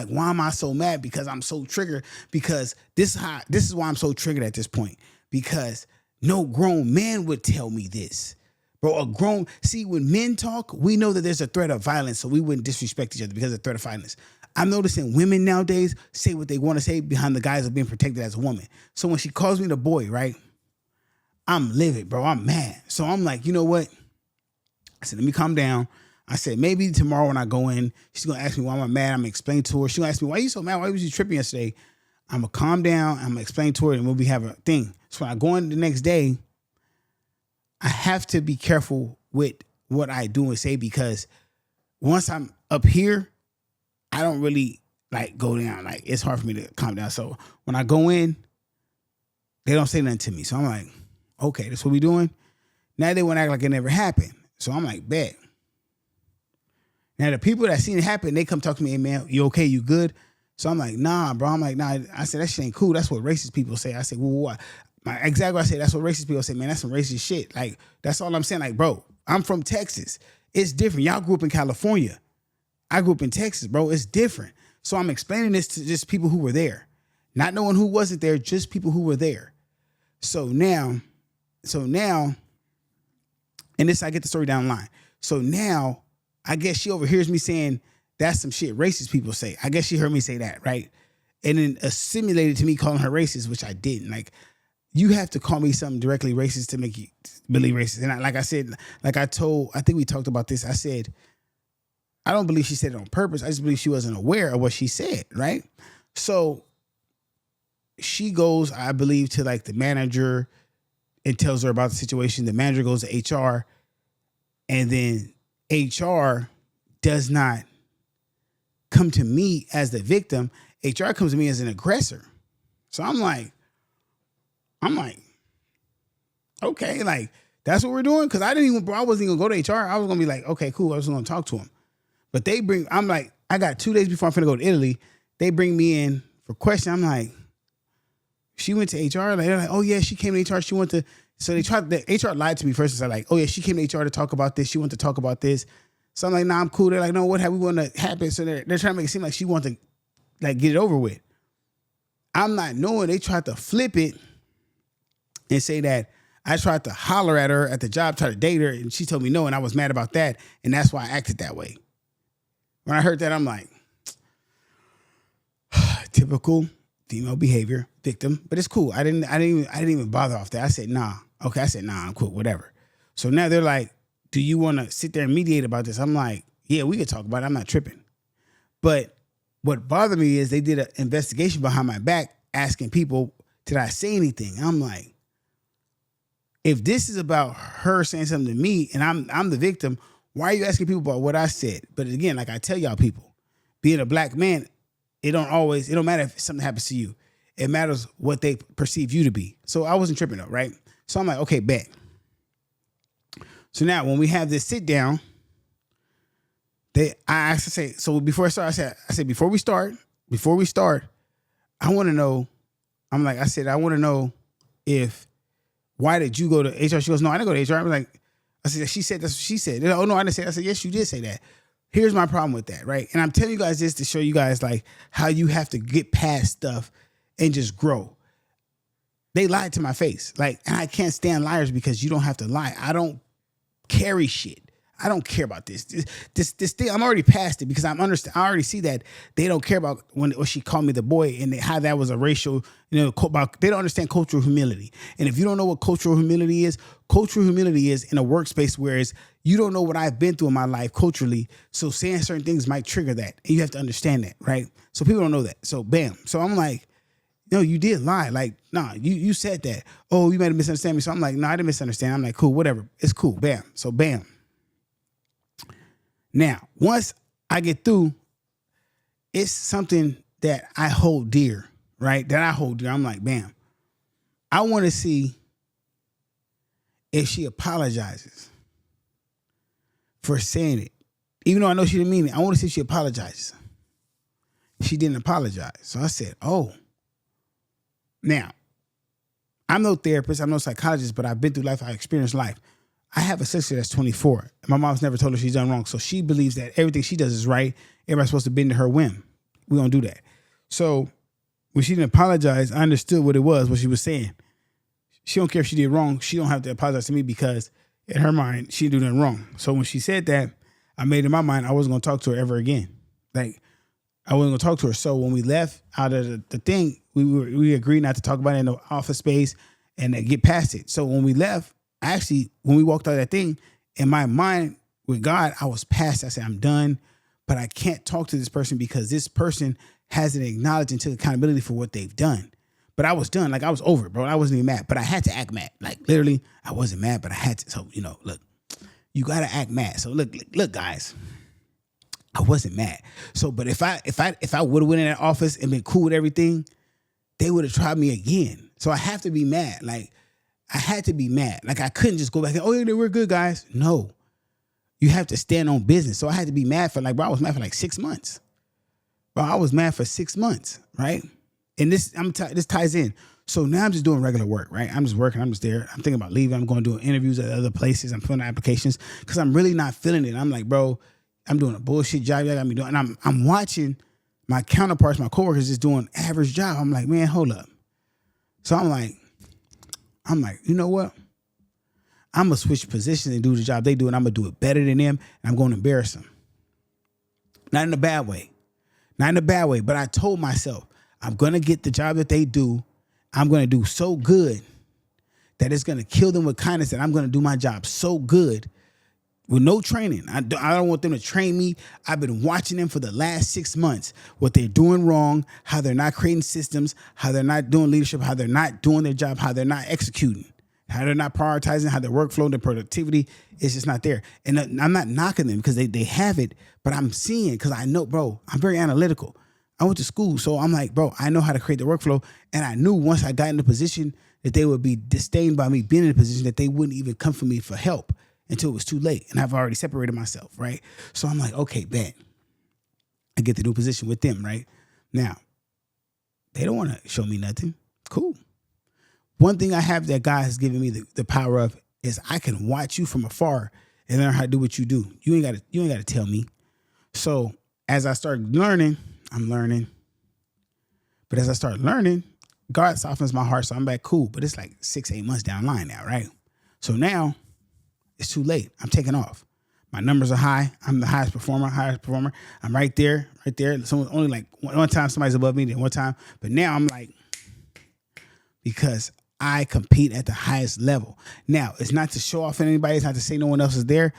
why am I so mad? Because I'm so triggered. Because this is why I'm so triggered at this point. Because no grown man would tell me this. Bro, when men talk, we know that there's a threat of violence, so we wouldn't disrespect each other because of the threat of violence. I'm noticing women nowadays say what they want to say behind the guise of being protected as a woman. So when she calls me the boy, right? I'm livid, bro. I'm mad. So I'm like, you know what? I said, let me calm down. I said, maybe tomorrow when I go in, she's going to ask me why I'm mad. I'm going to explain to her. She's going to ask me, why are you so mad? Why was you tripping yesterday? I'm going to calm down. I'm going to explain to her and we'll have a thing. So when I go in the next day, I have to be careful with what I do and say because once I'm up here, I don't really like go down. Like it's hard for me to calm down. So when I go in, they don't say nothing to me. So I'm like, okay, that's what we doing. Now they want to act like it never happened. So I'm like, bet. Now the people that seen it happen, they come talk to me, hey man, you okay? You good? So I'm like, nah, bro. I'm like, nah. I said, that shit ain't cool. That's what racist people say. I said, well, what? Exactly what I said. That's what racist people say, man. That's some racist shit. Like, that's all I'm saying. Like, bro, I'm from Texas. It's different. Y'all grew up in California. I grew up in Texas, bro. It's different. So I'm explaining this to just people who were there. Not knowing who wasn't there, just people who were there. So now, and this, I get the story down the line. So now, I guess she overhears me saying, that's some shit racist people say. I guess she heard me say that, right? And then assimilated to me calling her racist, which I didn't. Like, you have to call me something directly racist to make you believe racist. And like I said, I think we talked about this. I said, I don't believe she said it on purpose. I just believe she wasn't aware of what she said, right? So she goes, I believe, to like the manager and tells her about the situation. The manager goes to HR, and then HR does not come to me as the victim. HR comes to me as an aggressor. So I'm like, okay, like that's what we're doing. Cause I wasn't even gonna go to HR. I was gonna be like, okay, cool. I was gonna talk to him. But I got 2 days before I'm finna go to Italy. They bring me in for question. I'm like, she went to HR. Like, they're like, oh yeah, she came to HR. So the HR lied to me first and said like, oh yeah, she came to HR to talk about this. She wanted to talk about this. So I'm like, nah, I'm cool. They're like, no, what have we want to happen? So they're trying to make it seem like she wants to like get it over with. I'm not knowing they tried to flip it and say that I tried to holler at her at the job, try to date her, and she told me no, and I was mad about that, and that's why I acted that way. When I heard that, I'm like, typical female behavior, victim, but it's cool. I didn't even bother off that. I said, nah. Okay, I said, nah, I'm cool, whatever. So now they're like, do you want to sit there and mediate about this? I'm like, yeah, we could talk about it. I'm not tripping. But what bothered me is they did an investigation behind my back asking people, did I say anything? I'm like, if this is about her saying something to me and I'm the victim, why are you asking people about what I said? But again, like I tell y'all people, being a black man, it don't matter if something happens to you. It matters what they perceive you to be. So I wasn't tripping though, right? So I'm like, okay, bet. So now when we have this sit down, I asked to say, so before I start, I said, before we start, I want to know, I want to know why did you go to HR? She goes, no, I didn't go to HR. I'm like, I said, she said that's what she said. Like, oh no, I didn't say that. I said, yes, you did say that. Here's my problem with that, right? And I'm telling you guys this to show you guys like how you have to get past stuff and just grow. They lied to my face. Like, and I can't stand liars because you don't have to lie. I don't carry shit. I don't care about this thing. I'm already past it because I already see that they don't care about when she called me the boy and how that was a racial, they don't understand cultural humility. And if you don't know what cultural humility is in a workspace, whereas you don't know what I've been through in my life culturally. So saying certain things might trigger that. And you have to understand that, right? So people don't know that. So bam. So I'm like, no, you did lie. Like, nah, you said that. Oh, you might have misunderstood me. So I'm like, no, I didn't misunderstand. I'm like, cool, whatever. It's cool. Bam. So bam. Now, once I get through, it's something that I hold dear, right? I'm like, bam. I want to see if she apologizes for saying it. Even though I know she didn't mean it, I want to see if she apologizes. She didn't apologize. So I said, oh. Now, I'm no therapist, I'm no psychologist, but I've been through life, I experienced life. I have a sister that's 24. My mom's never told her she's done wrong. So she believes that everything she does is right. Everybody's supposed to bend to her whim. We don't do that. So when she didn't apologize, I understood what it was, what she was saying. She don't care if she did wrong. She don't have to apologize to me because in her mind, she didn't do nothing wrong. So when she said that, I made in my mind I wasn't going to talk to her ever again. Like, I wasn't going to talk to her. So when we left out of the thing, we agreed not to talk about it in the office space and get past it. So when we left, actually, when we walked out of that thing, in my mind with God, I was past. I said, I'm done, but I can't talk to this person because this person hasn't acknowledged and took accountability for what they've done. But I was done. Like, I was over it, bro. I wasn't even mad, but I had to act mad. Like, literally, I wasn't mad, but I had to. So, look, you got to act mad. So look, guys, I wasn't mad. So, but if I would have went in that office and been cool with everything, they would have tried me again. So I have to be mad. Like, I had to be mad. Like, I couldn't just go back and, oh, yeah, we're good, guys. No. You have to stand on business. So I had to be mad for, bro, I was mad for 6 months. Bro, I was mad for 6 months, right? And this ties in. So now I'm just doing regular work, right? I'm just working. I'm just there. I'm thinking about leaving. I'm going to do interviews at other places. I'm filling out applications because I'm really not feeling it. I'm like, bro, I'm doing a bullshit job y'all got me doing. And I'm watching my counterparts, my coworkers just doing average job. I'm like, man, hold up. So I'm like, you know what? I'm going to switch positions and do the job they do, and I'm going to do it better than them, and I'm going to embarrass them. Not in a bad way. Not in a bad way, but I told myself, I'm going to get the job that they do. I'm going to do so good that it's going to kill them with kindness, that I'm going to do my job so good with no training. I don't want them to train me. I've been watching them for the last 6 months, what they're doing wrong, how they're not creating systems, how they're not doing leadership, how they're not doing their job, how they're not executing, how they're not prioritizing, how their workflow, their productivity is just not there. And I'm not knocking them because they have it, but I'm seeing, because I know, bro, I'm very analytical. I went to school, so I'm like, bro, I know how to create the workflow. And I knew once I got in the position that they would be disdained by me being in a position, that they wouldn't even come for me for help until it was too late. And I've already separated myself, right? So I'm like, okay, bet. I get the new position with them, right? Now, they don't want to show me nothing. Cool. One thing I have that God has given me the power of is I can watch you from afar and learn how to do what you do. You ain't got to tell me. So as I start learning, I'm learning. But as I start learning, God softens my heart. So I'm back cool. But it's 6-8 months down the line now, right? So now it's too late. I'm taking off. My numbers are high. I'm the highest performer. I'm right there. Someone only one time somebody's above me, then one time. But now I'm because I compete at the highest level. Now, it's not to show off at anybody. It's not to say no one else is there.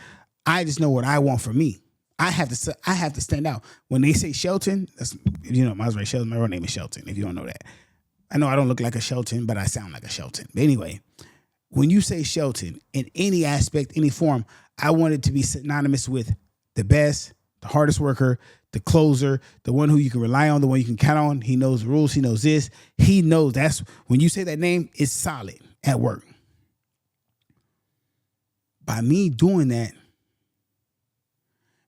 I just know what I want for me. I have to stand out. When they say Shelton, that's, my Shelton. My real name is Shelton, if you don't know that. I know I don't look like a Shelton, but I sound like a Shelton. But anyway, when you say Shelton in any aspect, any form, I want it to be synonymous with the best, the hardest worker, the closer, the one who you can rely on, the one you can count on. He knows the rules. He knows this. He knows that's when you say that name, it's solid at work. By me doing that,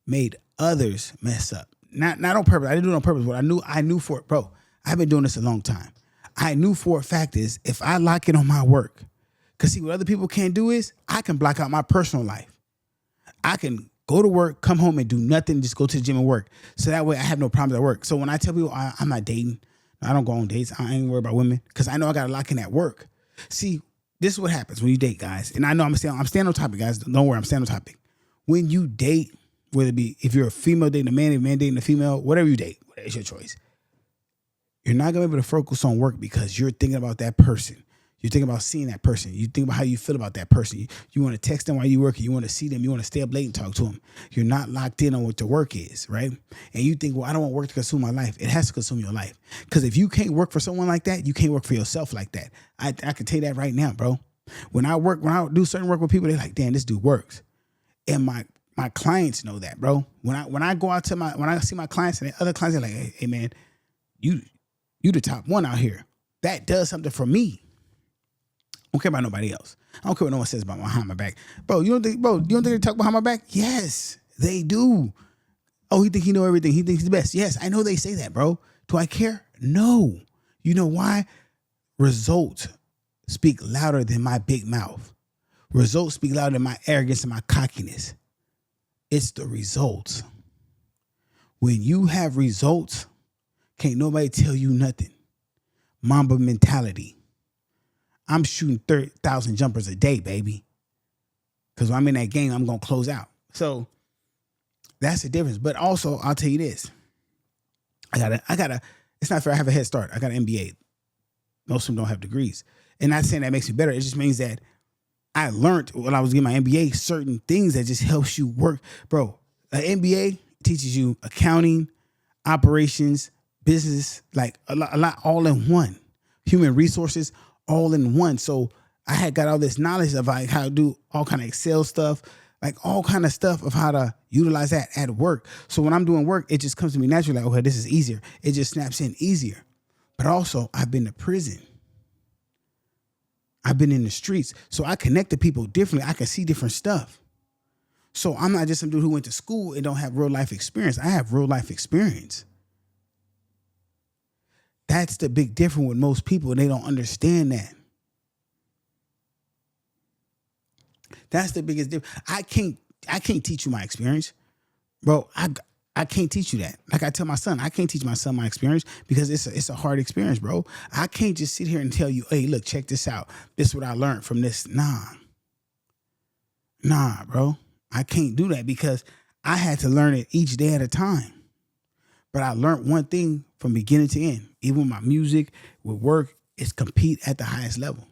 made others mess up. Not on purpose. I didn't do it on purpose, but I knew for it, bro. I've been doing this a long time. I knew for a fact is if I lock in on my work, because see, what other people can't do is I can block out my personal life. I can go to work, come home and do nothing, just go to the gym and work. So that way I have no problems at work. So when I tell people I'm not dating, I don't go on dates. I ain't worried about women because I know I got to lock in at work. See, this is what happens when you date, guys. And I know I'm staying on topic, guys. Don't worry, I'm staying on topic. When you date, whether it be if you're a female dating a man, if a man dating a female, whatever you date, it's your choice. You're not going to be able to focus on work because you're thinking about that person. You're thinking about seeing that person. You think about how you feel about that person. You want to text them while you're working. You want to see them. You want to stay up late and talk to them. You're not locked in on what the work is, right? And you think, well, I don't want work to consume my life. It has to consume your life. Because if you can't work for someone like that, you can't work for yourself like that. I can tell you that right now, bro. When I do certain work with people, they're like, damn, this dude works. And my clients know that, bro. When I go out when I see my clients and the other clients, they're like, hey man, you the top one out here. That does something for me. I don't care about nobody else. I don't care what no one says about behind my back. Bro, you don't think they talk behind my back? Yes, they do. Oh, he think he know everything. He thinks he's the best. Yes, I know they say that, bro. Do I care? No. You know why? Results speak louder than my big mouth. Results speak louder than my arrogance and my cockiness. It's the results. When you have results, can't nobody tell you nothing. Mamba mentality. I'm shooting 30,000 jumpers a day, baby. Because when I'm in that game, I'm going to close out. So that's the difference. But also, I'll tell you this. It's not fair I have a head start. I got an MBA. Most of them don't have degrees. And not saying that makes me better. It just means that I learned when I was getting my MBA certain things that just helps you work. Bro, an MBA teaches you accounting, operations, business, like a lot all in one. Human resources, all in one. So I had got all this knowledge of like how to do all kind of Excel stuff, like all kind of stuff of how to utilize that at work. So when I'm doing work, it just comes to me naturally like, okay, this is easier. It just snaps in easier. But also, I've been to prison. I've been in the streets. So I connect to people differently. I can see different stuff. So I'm not just some dude who went to school and don't have real life experience. I have real life experience. That's the big difference with most people. They don't understand that. That's the biggest difference. I can't teach you my experience. Bro, I can't teach you that. Like I tell my son, I can't teach my son my experience because it's a hard experience, bro. I can't just sit here and tell you, hey, look, check this out. This is what I learned from this. Nah, bro. I can't do that because I had to learn it each day at a time. But I learned one thing from beginning to end. Even with my music, with work, is compete at the highest level.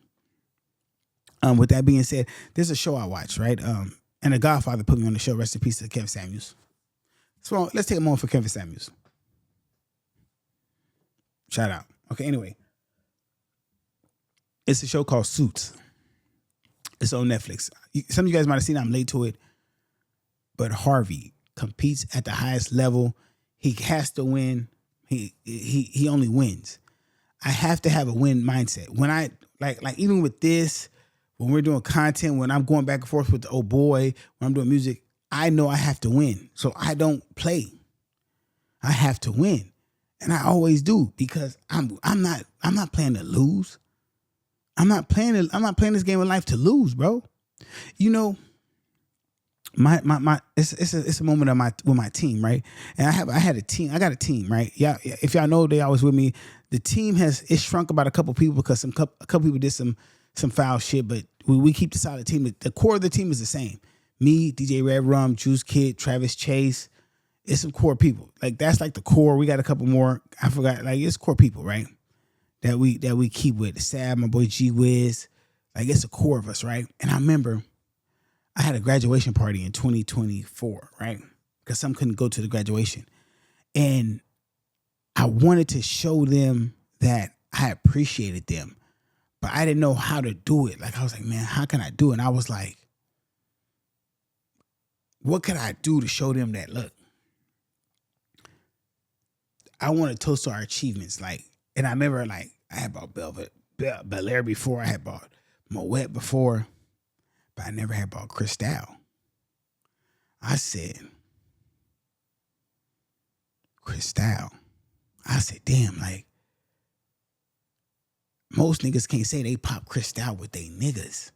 With that being said, there's a show I watch, right? And The Godfather put me on the show. Rest in peace to Kevin Samuels. So let's take a moment for Kevin Samuels. Shout out. Okay, anyway. It's a show called Suits. It's on Netflix. Some of you guys might have seen it. I'm late to it. But Harvey competes at the highest level. He has to win. He only wins. I have to have a win mindset. When I like even with this, when we're doing content, when I'm going back and forth with the old boy, when I'm doing music, I know I have to win. So I don't play. I have to win. And I always do because I'm not playing to lose. I'm not playing this game of life to lose, bro. You know, it's a moment with my team, right? And I had a team. I got a team, right? Yeah. If y'all know, they always with me. The team it's shrunk about a couple people because a couple people did some foul shit, but we keep the solid team. The core of the team is the same. Me, DJ Red Rum, Juice Kid, Travis Chase. It's some core people. Like that's like the core. We got a couple more. I forgot. Like it's core people, right? That we keep with. Sab, my boy G Wiz. Like it's a core of us, right? And I remember I had a graduation party in 2024, right? Because some couldn't go to the graduation. And I wanted to show them that I appreciated them, but I didn't know how to do it. Like I was like, man, how can I do it? And I was like, what could I do to show them that, look, I want to toast to our achievements. Like, and I remember like I had bought Bel Air before, I had bought Moet before, but I never had bought Cristal. I said, Cristal. I said, damn, like, most niggas can't say they pop Cristal with they niggas.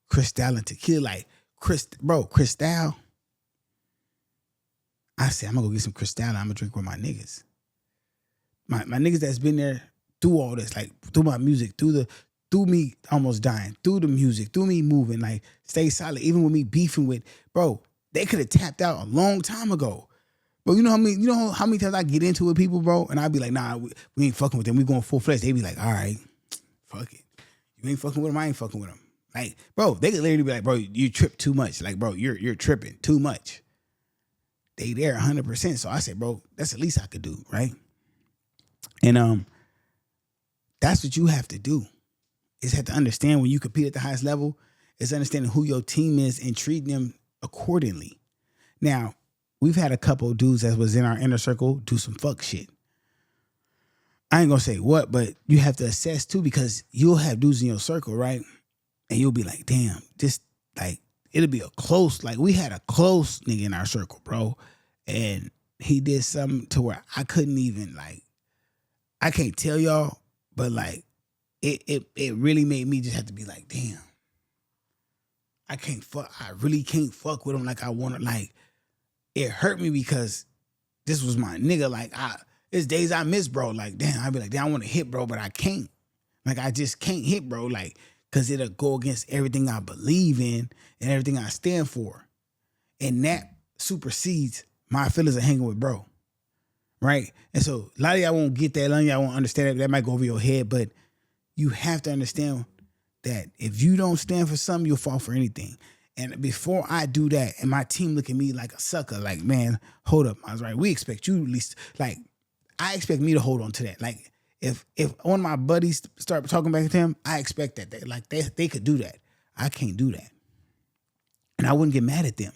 Cristal and tequila, like, Cristal. I said, I'm gonna go get some Cristal and I'm gonna drink with my niggas. My niggas that's been there through all this, like, through my music, through me almost dying, through the music, through me moving, like, stay solid, even with me beefing with, bro, they could have tapped out a long time ago. But you know how many times I get into it with people, bro, and I'd be like, nah, we ain't fucking with them. We going full fledged. They be like, all right, fuck it. You ain't fucking with them. I ain't fucking with them. Like, bro, they could literally be like, bro, you trip too much. Like, bro, you're tripping too much. They there 100%. So I said, bro, that's the least I could do, right? And that's what you have to do. Is have to understand when you compete at the highest level, is understanding who your team is and treating them accordingly. Now, we've had a couple of dudes that was in our inner circle do some fuck shit. I ain't gonna say what, but you have to assess too, because you'll have dudes in your circle, right? And you'll be like, damn, just like, it'll be a close, like we had a close nigga in our circle, bro. And he did something to where I couldn't even, like, I can't tell y'all, but like, it really made me just have to be like, damn. I really can't fuck with him like I want to. Like, it hurt me because this was my nigga. Like, it's days I miss, bro. Like, damn, I be like, damn, I want to hit, bro, but I can't. Like, I just can't hit, bro. Like, because it'll go against everything I believe in and everything I stand for. And that supersedes my feelings of hanging with bro. Right? And so a lot of y'all won't get that. A lot of y'all won't understand that. That might go over your head, but you have to understand that if you don't stand for something, you'll fall for anything. And before I do that, and my team look at me like a sucker, like, man, hold up. I was right. We expect you at least, like, I expect me to hold on to that. Like, if one of my buddies start talking back to him, I expect that they could do that. I can't do that. And I wouldn't get mad at them.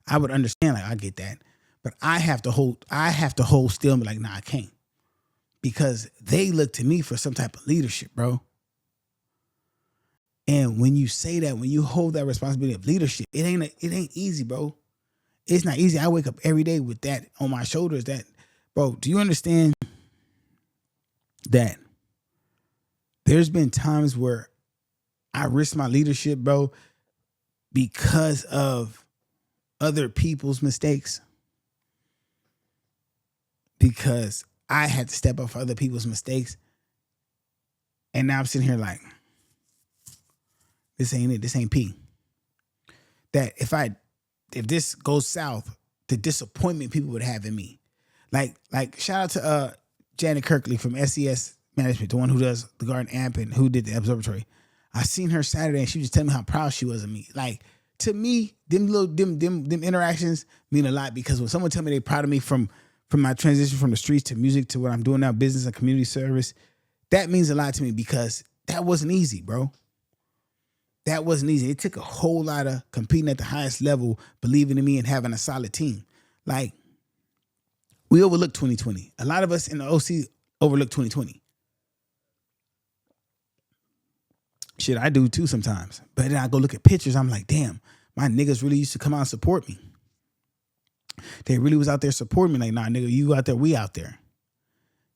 I would understand, like, I get that. But I have to hold still and be like, nah, I can't. Because they look to me for some type of leadership, bro. And when you say that, when you hold that responsibility of leadership, it ain't easy, bro. It's not easy. I wake up every day with that on my shoulders. That, bro, do you understand that there's been times where I risked my leadership, bro, because of other people's mistakes? Because I had to step up for other people's mistakes. And now I'm sitting here like, this ain't it. This ain't P. That if this goes south, the disappointment people would have in me. Like shout out to Janet Kirkley from SES Management, the one who does the Garden Amp and who did the observatory. I seen her Saturday and she was just telling me how proud she was of me. Like, to me, them interactions mean a lot, because when someone tell me they're proud of me from my transition from the streets to music to what I'm doing now, business and community service, that means a lot to me, because that wasn't easy, bro. That wasn't easy. It took a whole lot of competing at the highest level, believing in me, and having a solid team. Like, we overlooked 2020. A lot of us in the OC overlooked 2020. Shit, I do too sometimes. But then I go look at pictures, I'm like, damn, my niggas really used to come out and support me. They really was out there supporting me. Like, nah, nigga, you out there, we out there.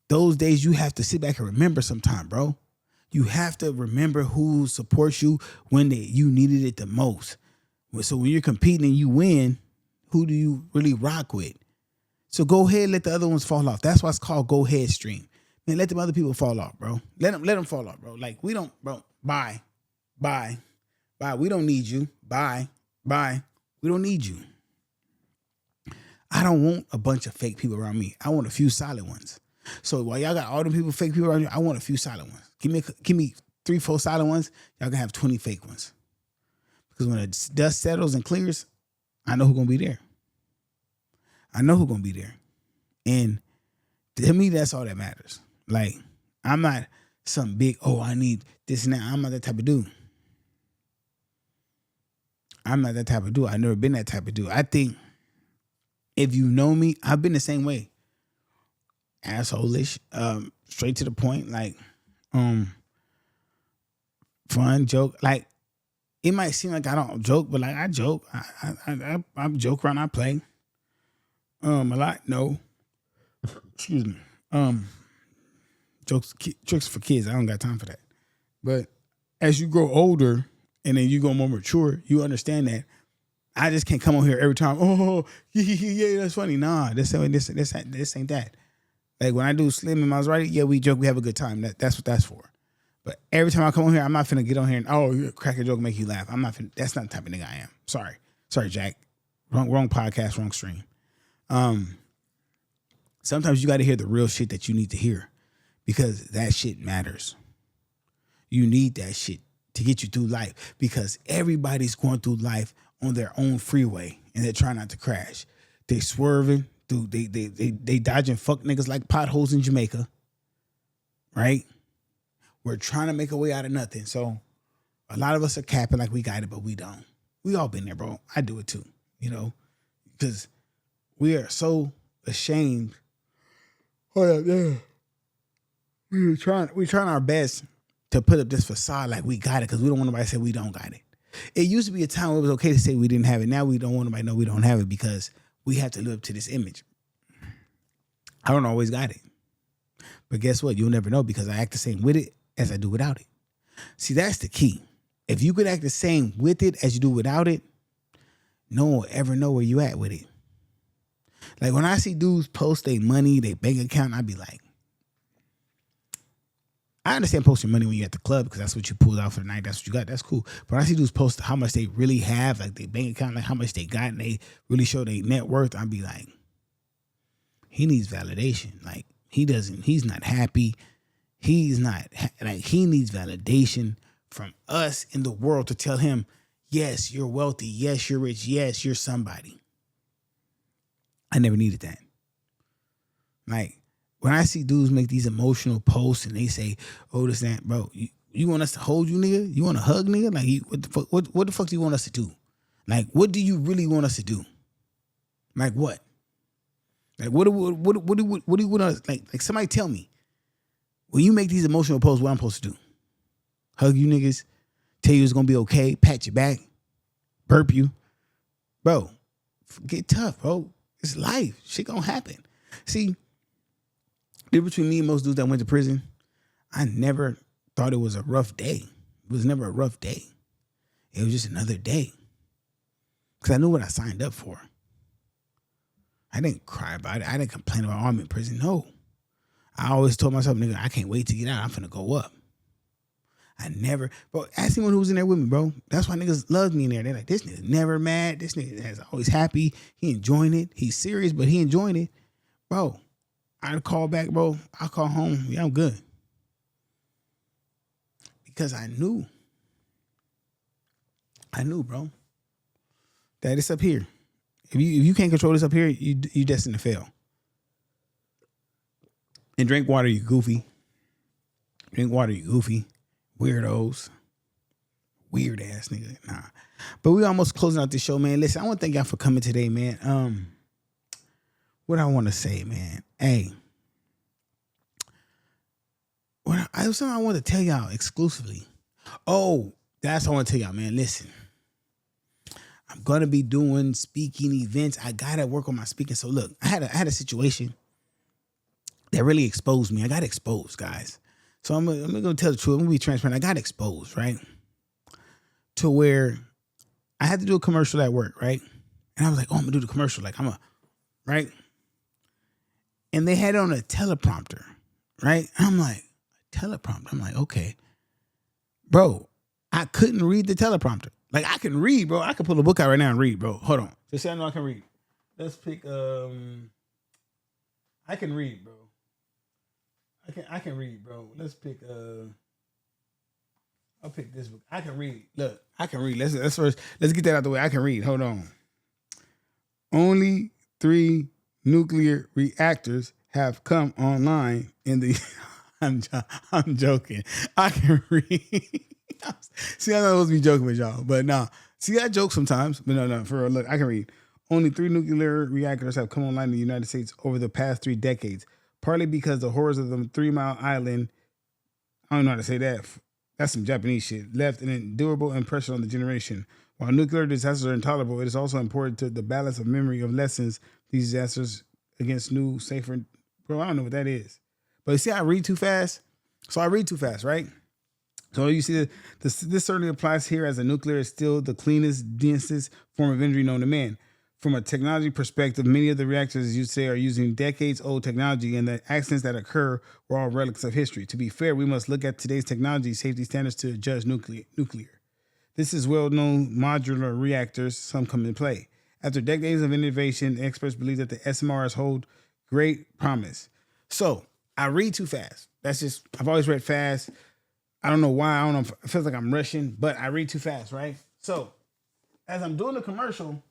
Those days you have to sit back and remember sometime, bro. You have to remember who supports you when you needed it the most. So when you're competing and you win, who do you really rock with? So go ahead, let the other ones fall off. That's why it's called go ahead stream. Man, let them other people fall off, bro. Let them fall off, bro. Like, we don't, bro. Bye. We don't need you. Bye. We don't need you. I don't want a bunch of fake people around me. I want a few solid ones. So while y'all got all them people, fake people around you, I want a few solid ones. Give me 3-4 solid ones. Y'all can have 20 fake ones. Because when the dust settles and clears, I know who's gonna be there. And to me, that's all that matters. Like, I'm not some big, I need this and that. I'm not that type of dude. I've never been that type of dude. I think if you know me, I've been the same way. Asshole-ish, straight to the point, like, fun, joke. Like, it might seem like I don't joke, but like, I joke. I joke around, I play. A lot, no. Excuse me. Tricks for kids. I don't got time for that. But as you grow older and then you go more mature, you understand that I just can't come on here every time. Oh, yeah, that's funny. Nah, this ain't that. Like, when I do Slim and Maserati, yeah, we joke, we have a good time. That's what that's for. But every time I come on here, I'm not finna get on here and crack a joke, make you laugh. I'm not finna. That's not the type of nigga I am. Sorry, Jack. Wrong podcast, wrong stream. Sometimes you got to hear the real shit that you need to hear, because that shit matters. You need that shit to get you through life, because everybody's going through life on their own freeway and they're trying not to crash. They swerving through, they dodging fuck niggas like potholes in Jamaica, right? We're trying to make a way out of nothing. So a lot of us are capping like we got it, but we don't. We all been there, bro. I do it too, because we are so ashamed. Hold up, yeah. We're trying our best to put up this facade like we got it, because we don't want nobody to say we don't got it. It used to be a time where it was okay to say we didn't have it. Now we don't want nobody to know we don't have it, because we have to live up to this image. I don't always got it. But guess what? You'll never know, because I act the same with it as I do without it. See, that's the key. if you could act the same with it as you do without it, no one will ever know where you at with it. Like when I see dudes post their money, their bank account, I be like, I understand posting money when you're at the club because that's what you pulled out for the night. That's what you got. That's cool. But when I see dudes post how much they really have, like their bank account, like how much they got, and they really show their net worth, I'd be like, he needs validation. Like he's not happy. He needs validation from us in the world to tell him, yes, you're wealthy. Yes, you're rich. Yes, you're somebody. I never needed that. Like, when I see dudes make these emotional posts and they say, oh, this, that, bro, you want us to hold you, nigga? You want to hug, nigga? Like, what the fuck do you want us to do? Like, what do you really want us to do? Like, what? Like, what do you want us, like, somebody tell me. When you make these emotional posts, what I'm supposed to do? Hug you niggas, tell you it's going to be okay, pat your back, burp you. Bro, get tough, bro. It's life. Shit gonna happen. See, the difference between me and most dudes that went to prison, I never thought it was a rough day. It was never a rough day. It was just another day. Because I knew what I signed up for. I didn't cry about it. I didn't complain about, oh, I'm in prison. No. I always told myself, nigga, I can't wait to get out. I'm finna go up. Bro, ask anyone who was in there with me, bro. That's why niggas loved me in there. They're like, this nigga's never mad. This nigga is always happy. He enjoying it. He's serious, but he enjoying it. Bro, I'd call back, bro. I'll call home. Yeah, I'm good. Because I knew, bro, that it's up here. If you can't control this up here, you destined to fail. And drink water, you goofy. Drink water, you goofy. Weirdos. Weird ass nigga. Nah. But we almost closing out this show, man. Listen, I want to thank y'all for coming today, man. What I want to say, man. Hey. I was something I want to tell y'all exclusively. Oh, that's what I want to tell y'all, man. Listen. I'm gonna be doing speaking events. I gotta work on my speaking. So look, I had a situation that really exposed me. I got exposed, guys. So I'm gonna tell the truth. I'm gonna be transparent. I got exposed, right? To where I had to do a commercial at work, right? And I was like, oh, I'm gonna do the commercial. Like right? And they had it on a teleprompter, right? And I'm like, teleprompter? I'm like, okay. Bro, I couldn't read the teleprompter. Like, I can read, bro. I can pull a book out right now and read, bro. Hold on. Just say I know I can read. Let's pick, I can read, bro. I can read, bro. Let's pick, I'll pick this book. I can read. Look, I can read. Let's get that out the way. I can read. Hold on. Only 3 nuclear reactors have come online in the, I'm joking. I can read. See, I'm not supposed to be joking with y'all, but nah. See, I joke sometimes, but no, for real. Look, I can read. Only 3 nuclear reactors have come online in the United States over the past 3 decades, partly because the horrors of the 3 Mile Island, I don't know how to say that. That's some Japanese shit. Left an endurable impression on the generation. While nuclear disasters are intolerable, it is also important to the balance of memory of lessons these disasters against new, safer. Bro, I don't know what that is. But you see, I read too fast. So I read too fast, right? So you see, this certainly applies here, as a nuclear is still the cleanest, densest form of energy known to man. From a technology perspective, many of the reactors, as you say, are using decades-old technology, and the accidents that occur were all relics of history. To be fair, we must look at today's technology safety standards to judge nuclear. This is well-known modular reactors. Some come into play. After decades of innovation, experts believe that the SMRs hold great promise. So I read too fast. I've always read fast. I don't know why. I don't know. It feels like I'm rushing, but I read too fast, right? So as I'm doing the commercial,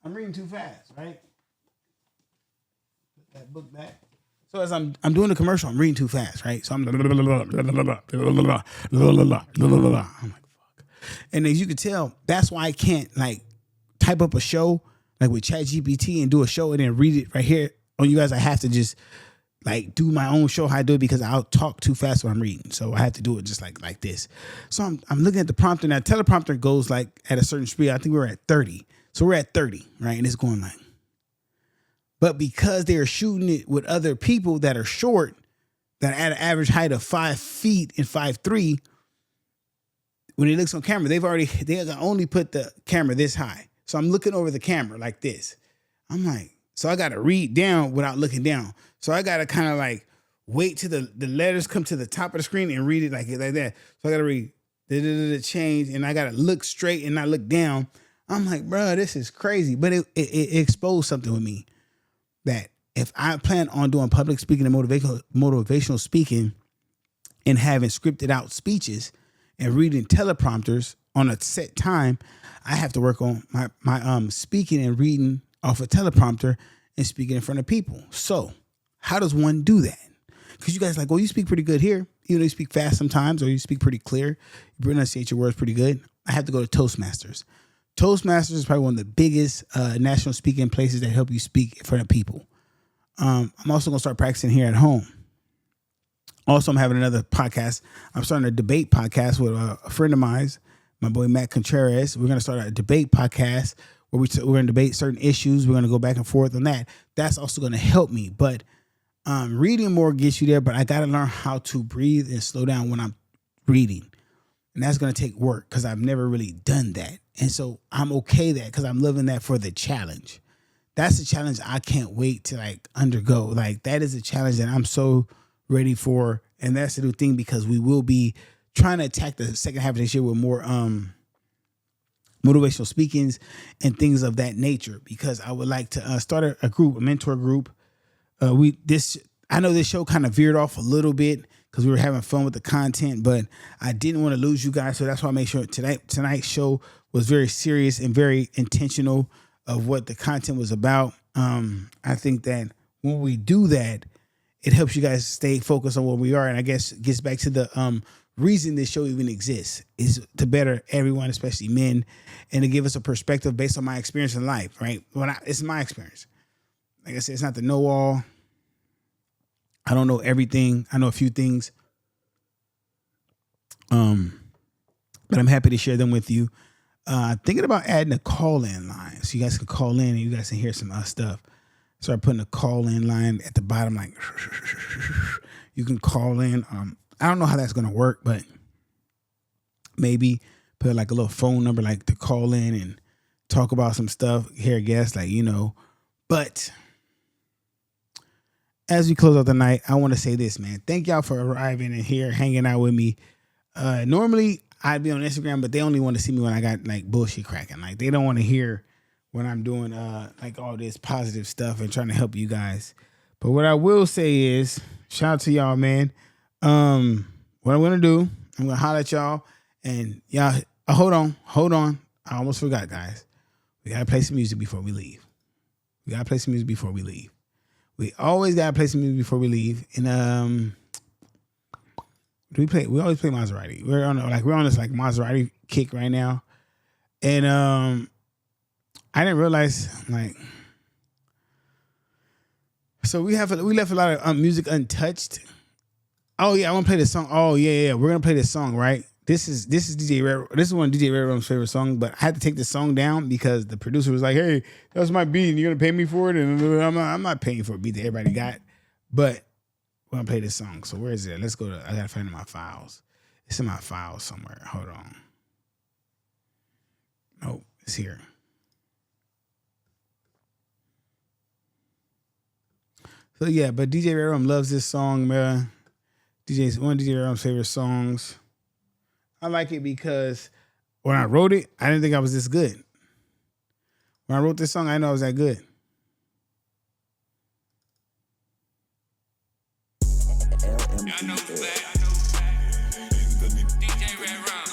I'm reading too fast, right? Put that book back. So as I'm doing the commercial, I'm reading too fast, right? So I'm like, fuck. And as you can tell, that's why I can't like type up a show like with ChatGPT and do a show and then read it right here on you guys. I have to just like do my own show how I do it, because I'll talk too fast when I'm reading. So I have to do it just like this. So I'm looking at the prompter. Now teleprompter goes like at a certain speed. I think we're at 30. So we're at 30, right? And it's going like, but because they are shooting it with other people that are short, that at an average height of 5 feet and 5'3", when it looks on camera, they only put the camera this high. So I'm looking over the camera like this. I'm like, so I got to read down without looking down. So I got to kind of like wait till the letters come to the top of the screen and read it like that. So I got to read the change, and I got to look straight and not look down. I'm like, bro, this is crazy. But it exposed something with me that if I plan on doing public speaking and motivational speaking and having scripted out speeches and reading teleprompters on a set time, I have to work on my speaking and reading off a teleprompter and speaking in front of people. So how does one do that? Because you guys are like, well, you speak pretty good here. You know, you speak fast sometimes, or you speak pretty clear. You pronunciate your words pretty good. I have to go to Toastmasters. Toastmasters is probably one of the biggest national speaking places that help you speak in front of people. I'm also going to start practicing here at home. Also, I'm having another podcast. I'm starting a debate podcast with a friend of mine, my boy Matt Contreras. We're going to start a debate podcast where we're going to debate certain issues. We're going to go back and forth on that. That's also going to help me. But reading more gets you there, but I got to learn how to breathe and slow down when I'm reading. And that's going to take work because I've never really done that. And so I'm okay that because I'm living that for the challenge. That's the challenge I can't wait to like undergo. Like that is a challenge that I'm so ready for. And that's the new thing because we will be trying to attack the second half of this year with more motivational speakings and things of that nature, because I would like to start a group, a mentor group. I know this show kind of veered off a little bit because we were having fun with the content, but I didn't want to lose you guys. So that's why I made sure tonight's show was very serious and very intentional of what the content was about. I think that when we do that, it helps you guys stay focused on where we are. And I guess it gets back to the reason this show even exists is to better everyone, especially men, and to give us a perspective based on my experience in life, right? It's my experience. Like I said, it's not the know-all. I don't know everything. I know a few things. But I'm happy to share them with you. Thinking about adding a call-in line so you guys can call in and you guys can hear some stuff. Start putting a call-in line at the bottom, like you can call in. I don't know how that's going to work, but maybe put like a little phone number, like to call in and talk about some stuff, hear guests, like, you know. But as we close out the night, I want to say this, man. Thank y'all for arriving in here, hanging out with me. Normally I'd be on Instagram, but they only want to see me when I got like bullshit cracking. Like they don't want to hear when I'm doing like all this positive stuff and trying to help you guys. But what I will say is, shout out to y'all, man. What I'm gonna do, I'm gonna holler at y'all, and y'all hold on. I almost forgot, guys. We gotta play some music before we leave. We always gotta play some music before we leave. And we always play Maserati. We're on this like Maserati kick right now. And I didn't realize, like, so we left a lot of music untouched. Oh yeah, I want to play this song. Oh yeah, we're gonna play this song, right? This is DJ Red. This is one of DJ Red Rum's favorite songs, but I had to take this song down because the producer was like, "Hey, that was my beat, and you're gonna pay me for it." And I'm not paying for a beat that everybody got, but we're gonna play this song. So where is it? Let's go to. I gotta find it in my files. It's in my files somewhere. Hold on. Nope, it's here. So yeah, but DJ Red Rum loves this song, man. One of DJ Red Rum's favorite songs. I like it because when I wrote it, I didn't think I was this good. When I wrote this song, I didn't know I was that good. I know that. DJ Red Rum.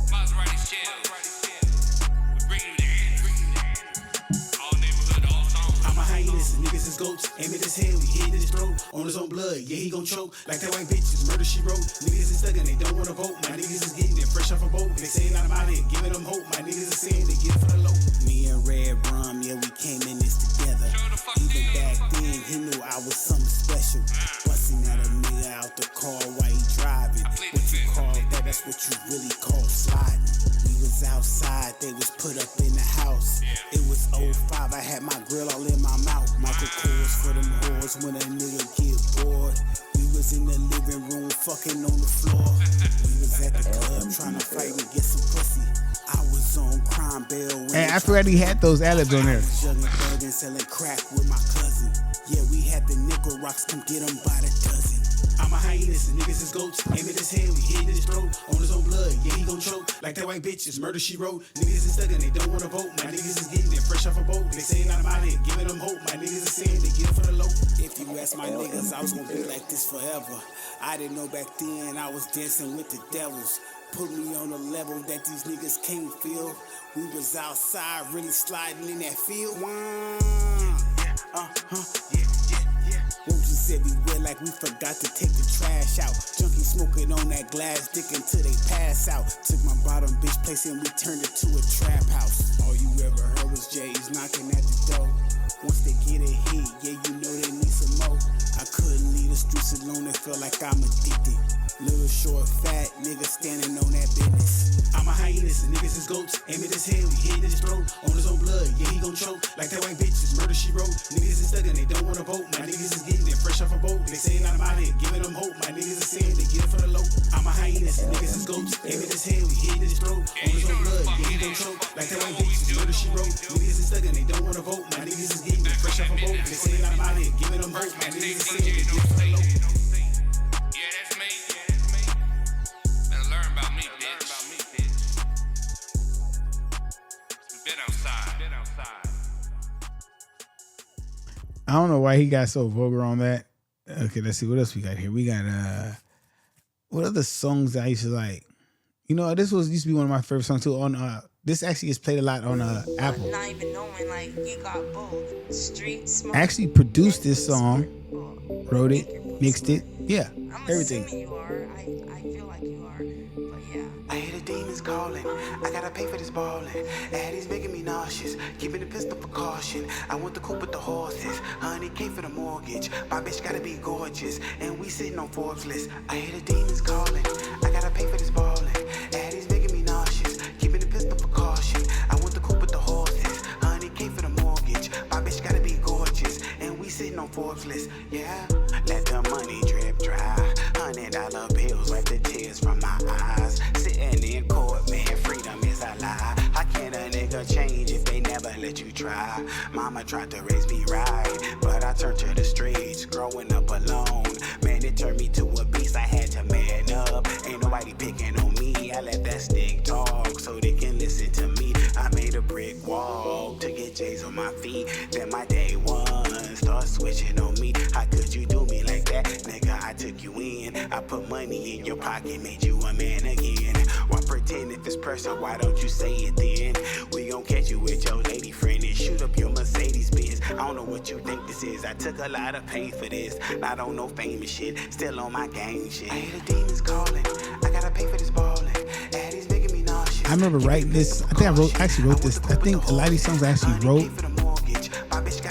Maserati Shell. We bring you the all neighborhood, all songs. I'm a hyenas, niggas is goats. Aim at his head, we hit in his throat. On his own blood, yeah, he gon' choke. Like that white bitch, murder she wrote. Niggas is stuck and they don't wanna vote. My niggas is getting it fresh off a boat. They saying I'm out here, giving them hope. My niggas is saying they get it for the low. Me and Red Rum, yeah, we came in this together. Even back then, he knew I was something special. Busting at a nigga out the car while he driving. What you call that? That's what you really call sliding. We was outside, they was put up in the house. It was 05, I had my grill all in my mouth. Michael Kors for them whores when a nigga get bored. We was in the living room, fucking on the floor. We was at the club trying to fight and get some pussy. I was on Crime Bill. And I forgot he had those ad-libs on there. Selling crack with my cousin. Yeah, we had the nickel rocks, come get them by the dozen. I'm a hyenas, and niggas is goats. Aim at his head, we hitting his throat. On his own blood, yeah, he gon' choke. Like that white bitch, it's murder she wrote. Niggas is stuck and they don't wanna vote. My niggas is getting it fresh off a boat. They saying I'm out here, giving them hope. My niggas is saying they get it for the low. If you ask my niggas, I was gonna be like this forever. I didn't know back then I was dancing with the devils. Put me on a level that these niggas can't feel. We was outside, really sliding in that field. Roses everywhere like we forgot to take the trash out. Junkie smoking on that glass dick until they pass out. Took my bottom bitch place and we turned it to a trap house. All you ever heard was J's knocking at the door. Once they get a hit, yeah, you know they need some more. I couldn't leave the streets alone, it felt like I'm addicted. Little short, fat nigga standing on that business. I'm a hyenas, and niggas is goats. Aim at his head, we hitting his throat. On his own blood, yeah, he gon' choke. Like that white bitch, it's murder she wrote. Niggas is stuck and they don't wanna vote. My niggas is getting it fresh off a boat. They saying I'm out here, giving them hope. My niggas is saying they get it for the low. I'm a hyenas, and niggas is goats. Aim at his head, we hitting his throat. On his own blood, yeah, he gon' choke. Like that white bitch, it's murder she wrote. Niggas is stuck and they don't wanna vote. My niggas is getting it fresh off a boat. They saying I'm out here, giving them hope. My niggas is saying they get it for the low. I don't know why he got so vulgar on that. Okay, let's see what else we got here. We got what other songs that I used to like? You know, this used to be one of my favorite songs too. On this actually gets played a lot on Apple. Not even knowing like you got both street smoke. I actually produced this song, wrote it, mixed it. Yeah, everything. You are. I feel like you are. But yeah. I hear the demons calling. I gotta pay for this ballin'. Addie's making me nauseous. Keeping the pistol for caution. I want the coupe with the horses. 100K for the mortgage. My bitch gotta be gorgeous. And we sitting on Forbes list. I hear the demons calling. I gotta pay for this ballin'. Addie's making me nauseous. Keeping the pistol for caution. I want the coupe with the horses. 100K for the mortgage. My bitch gotta be gorgeous. And we sitting on Forbes list. Yeah. Let the money drip dry. $100 bills wipe the tears from my eyes. Sitting in court, man, freedom is a lie. How can a nigga change if they never let you try? Mama tried to raise me right, but I turned to the streets. Growing up alone, man, it turned me to a beast. I had to man up. Ain't nobody picking on me. I let that stick talk so they can listen to me. I made a brick wall to get J's on my feet. Then my day one start switching on me. How could you do me like that? Nigga, I took you in. I put money in your pocket, made you a man again. Why pretend if it's personal, why don't you say it then? We gon' catch you with your lady friend and shoot up your Mercedes Benz. I don't know what you think this is. I took a lot of pain for this. Not on no famous shit, still on my gang shit. I hear the demons calling. I gotta pay for this ballin'. Addie's making me nauseous. I remember writing this. I think I actually wrote this. I think a lot of these songs I actually wrote.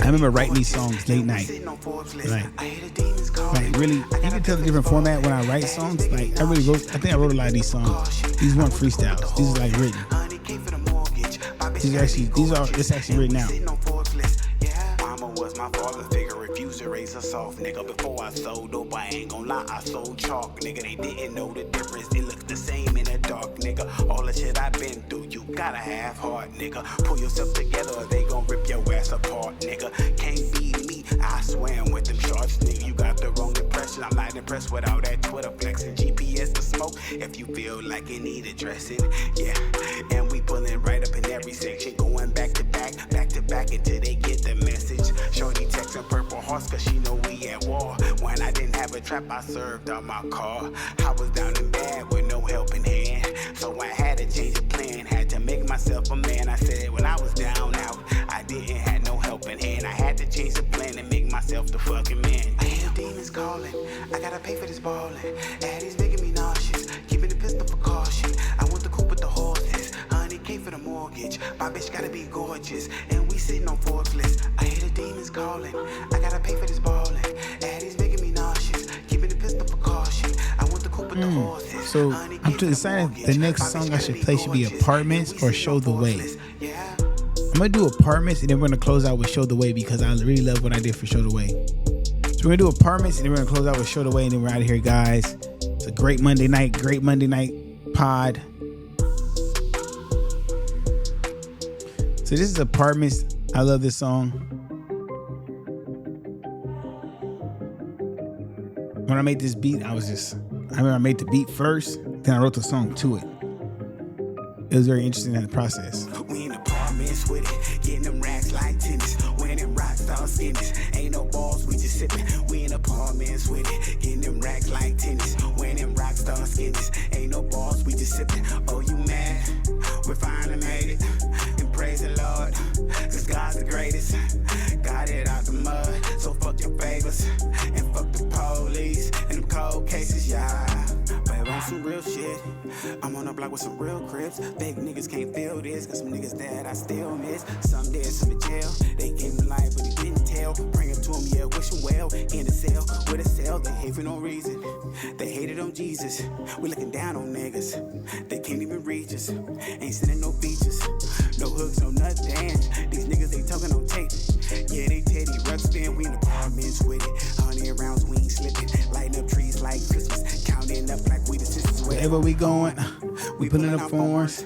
I remember writing these songs late night. Like really, you can tell the different format when I write songs. Like I think I wrote a lot of these songs. These weren't freestyles. These are like written. It's actually written out. Mama was my father figure, refused to raise us off, nigga. Before I sold dope, I ain't gon' lie, I sold chalk, nigga. They didn't know the difference, it looked the same in the dark, nigga. All the shit I've been through, you gotta have heart, nigga. Pull yourself together or they gon' rip your ass apart, nigga. Can't beat me, I swam with them shorts, nigga. You got the wrong impression, I'm not impressed with all that Twitter flexing. GPS to smoke, if you feel like it need addressing, yeah. And we pulling right up in every section, going back to back until they get the message. Shorty texting Purple Hearts cause she know we at war. When I didn't have a trap, I served on my car. I was down and bad with no helping hand, so I had to change the plan, had to make myself a man. I said when I was down out, I didn't have no helping hand. I had to change the plan and make myself the fucking man. I hear demons calling, I gotta pay for this ballin'. Addie's making me nauseous, keeping the pistol for caution. I want the coupe with the horses, 100K for the mortgage. My bitch gotta be gorgeous, and we sitting on Forbes list. I hear the demons calling, I gotta pay for this ballin'. Addie's making me nauseous, keeping the pistol for caution. I want the coupe with the horses. So I'm deciding the next song I should play should be Apartments or Show the Way. I'm gonna do Apartments and then we're gonna close out with Show the Way because I really love what I did for Show the Way. So we're gonna do Apartments, and then we're gonna close out with Short Away, and then we're out of here, guys. It's a great Monday night pod. So this is Apartments. I love this song. When I made this beat, I remember I made the beat first, then I wrote the song to it. It was very interesting in the process. We in apartments with it, getting them racks like tennis, winning rock star skinnies. Ain't no balls, we just sipping. We in apartments with it, getting them racks like tennis, winning rock star skinnies. Ain't no balls, we just sipping. Oh, you mad? We finally made it. And praise the Lord, cause God's the greatest. Got it out the mud, so fuck your favors. And fuck the police and them cold cases, yeah. Babe, on some real shit. I'm on the block with some real crips. Fake niggas can't feel this, cause some niggas that I still miss. Some dead, some in jail. They gave him life, but he didn't tell. Bring him to him, yeah, wish him well. In the cell, with a cell, they hate for no reason. They hated on Jesus. We looking down on niggas. They can't even reach us. Ain't sending no features. No hooks, no nothing. These niggas, they talking on tape. Yeah, they Teddy Ruxpin. We in apartments with it. 100 rounds, we ain't slipping. Lighting up trees like Christmas. Counting up like we the sisters. Wherever we going, we putting up forms.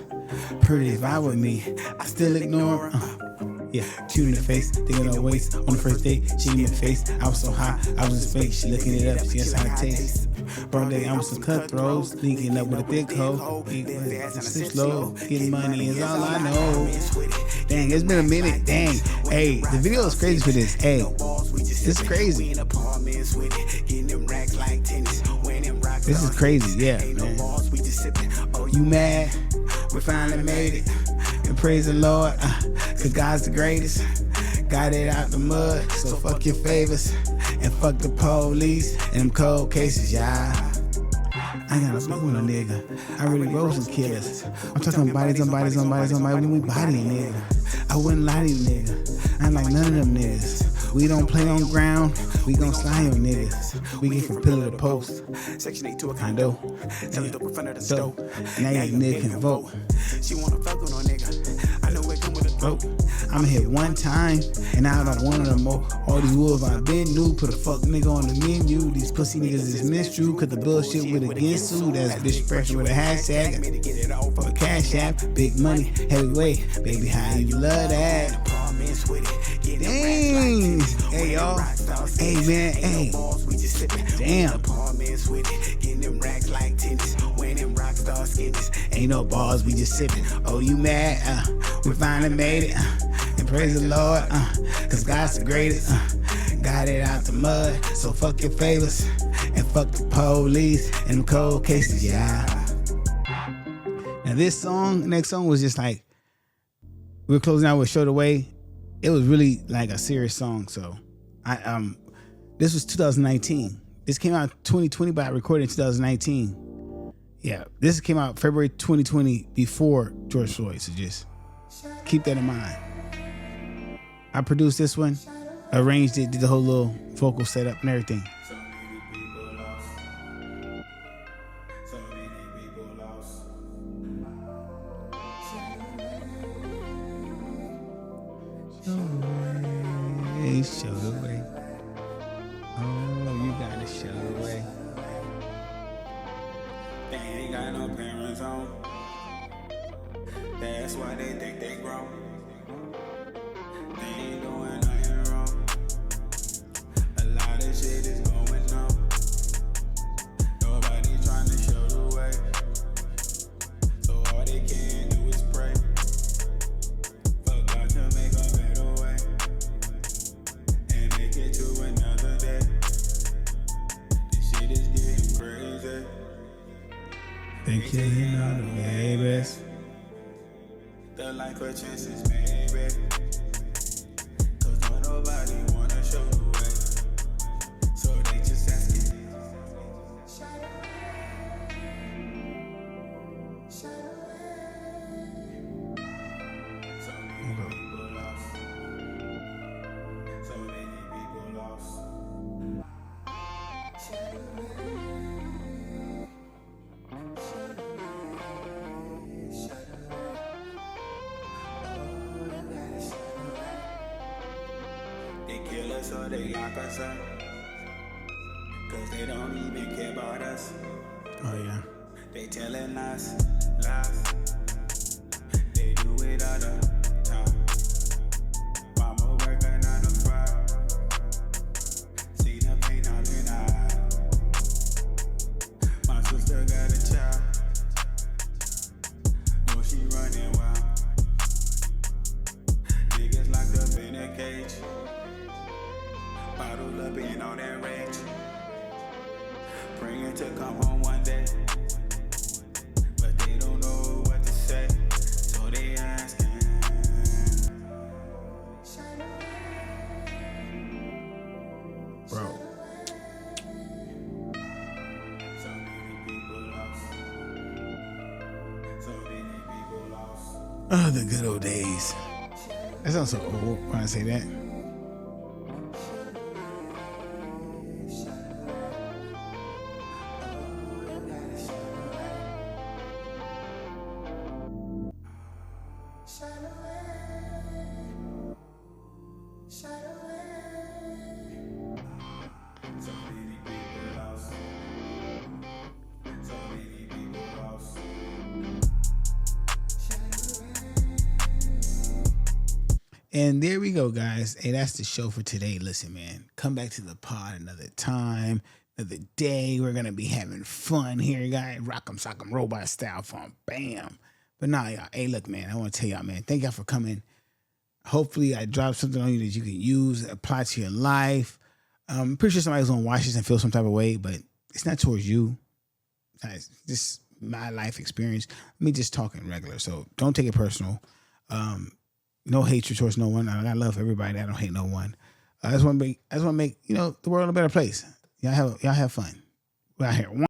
Pretty vibe with me, I still ignore. Yeah, cute in the face, thinking of waist. On the first date, she in the face. I was so high, I was just fake. She looking it up, she asked how it tastes. Bro, day, I'm some cutthroats, linking up with a thick hoe. Sit slow, getting money is all I know. Dang, it's been a minute. Dang, hey, the video is crazy for this. Hey, it's crazy. This is crazy, yeah, man. You mad? We finally made it. And praise the Lord, cause God's the greatest. Got it out the mud, so fuck your favors. And fuck the police and them cold cases, yeah. I got a smoke with a nigga. I really roll some killers. I'm talking bodies on bodies on bodies on bodies. When we body a nigga, I wouldn't lie to you, nigga. I ain't like none of them niggas. We don't play on ground, we gon' slide on niggas. We get from pillar to post. Section 8 to a condo. Tell it up in front of the stove. Now your nigga can vote. She wanna fuck on a nigga. I know it come with a throat. I'ma hit one time, and I don't want no more. All these wolves I've been new, put a fuck nigga on the menu. These pussy niggas is mistrue, cause the bullshit with against you. That's bitch pressure with a hashtag. For a cash app, big money, heavyweight. Baby, how you love that? Dang. Hey, y'all. Hey, man. Hey. Damn. Ain't no balls, we just sipping. Oh, you mad? We finally made it. And praise the Lord, cause God's the greatest. Got it out the mud, so fuck your favors. And fuck the police and them cold cases, yeah. Now this next song was just like, we're closing out with Short Away. It was really like a serious song. So this was 2019. This came out 2020, but I recorded in 2019. Yeah, this came out February 2020 before George Floyd. So just keep that in mind. I produced this one, arranged it, did the whole little vocal setup and everything. Show the way. Oh, you gotta show the way. They ain't got no parents home. That's why they think they grown. They ain't doing nothing wrong. A lot of shit is going on. Nobody trying to show the way. So all they can do is pray. For God to make a better way. Get to another day. This shit is getting crazy. They killing all the babies. The life for chances, maybe. Cause don't nobody wanna show the way. So they just asking. So many people lost. So many people lost. They kill us or they lock us up. Cause they don't even care about us. Oh yeah. They telling us lies. They do it all the time. Mama working 9 to 5. See the pain all in her eye. My sister got a child. Oh, she running wild. Niggas locked up in a cage. Bottled up in on that rage. Praying to come home one day. But they don't know what to say. So they asking. Bro. So many people lost. So many people lost. Oh, the good old days. That sounds so old when I say that. So many people lost. So many people lost. And there we go, guys. Hey, that's the show for today. Listen, man, come back to the pod another time, another day. We're going to be having fun here, guys. Rock'em sock'em robot style fun. Bam. But nah, y'all. Hey, look, man, I want to tell y'all, man, thank y'all for coming. Hopefully I dropped something on you that you can use, apply to your life. I'm pretty sure somebody's going to watch this and feel some type of way, but it's not towards you. It's just my life experience. Me just talking regular. So don't take it personal. No hatred towards no one. I love everybody. I don't hate no one. I just want to make the world a better place. Y'all have fun. We're out here.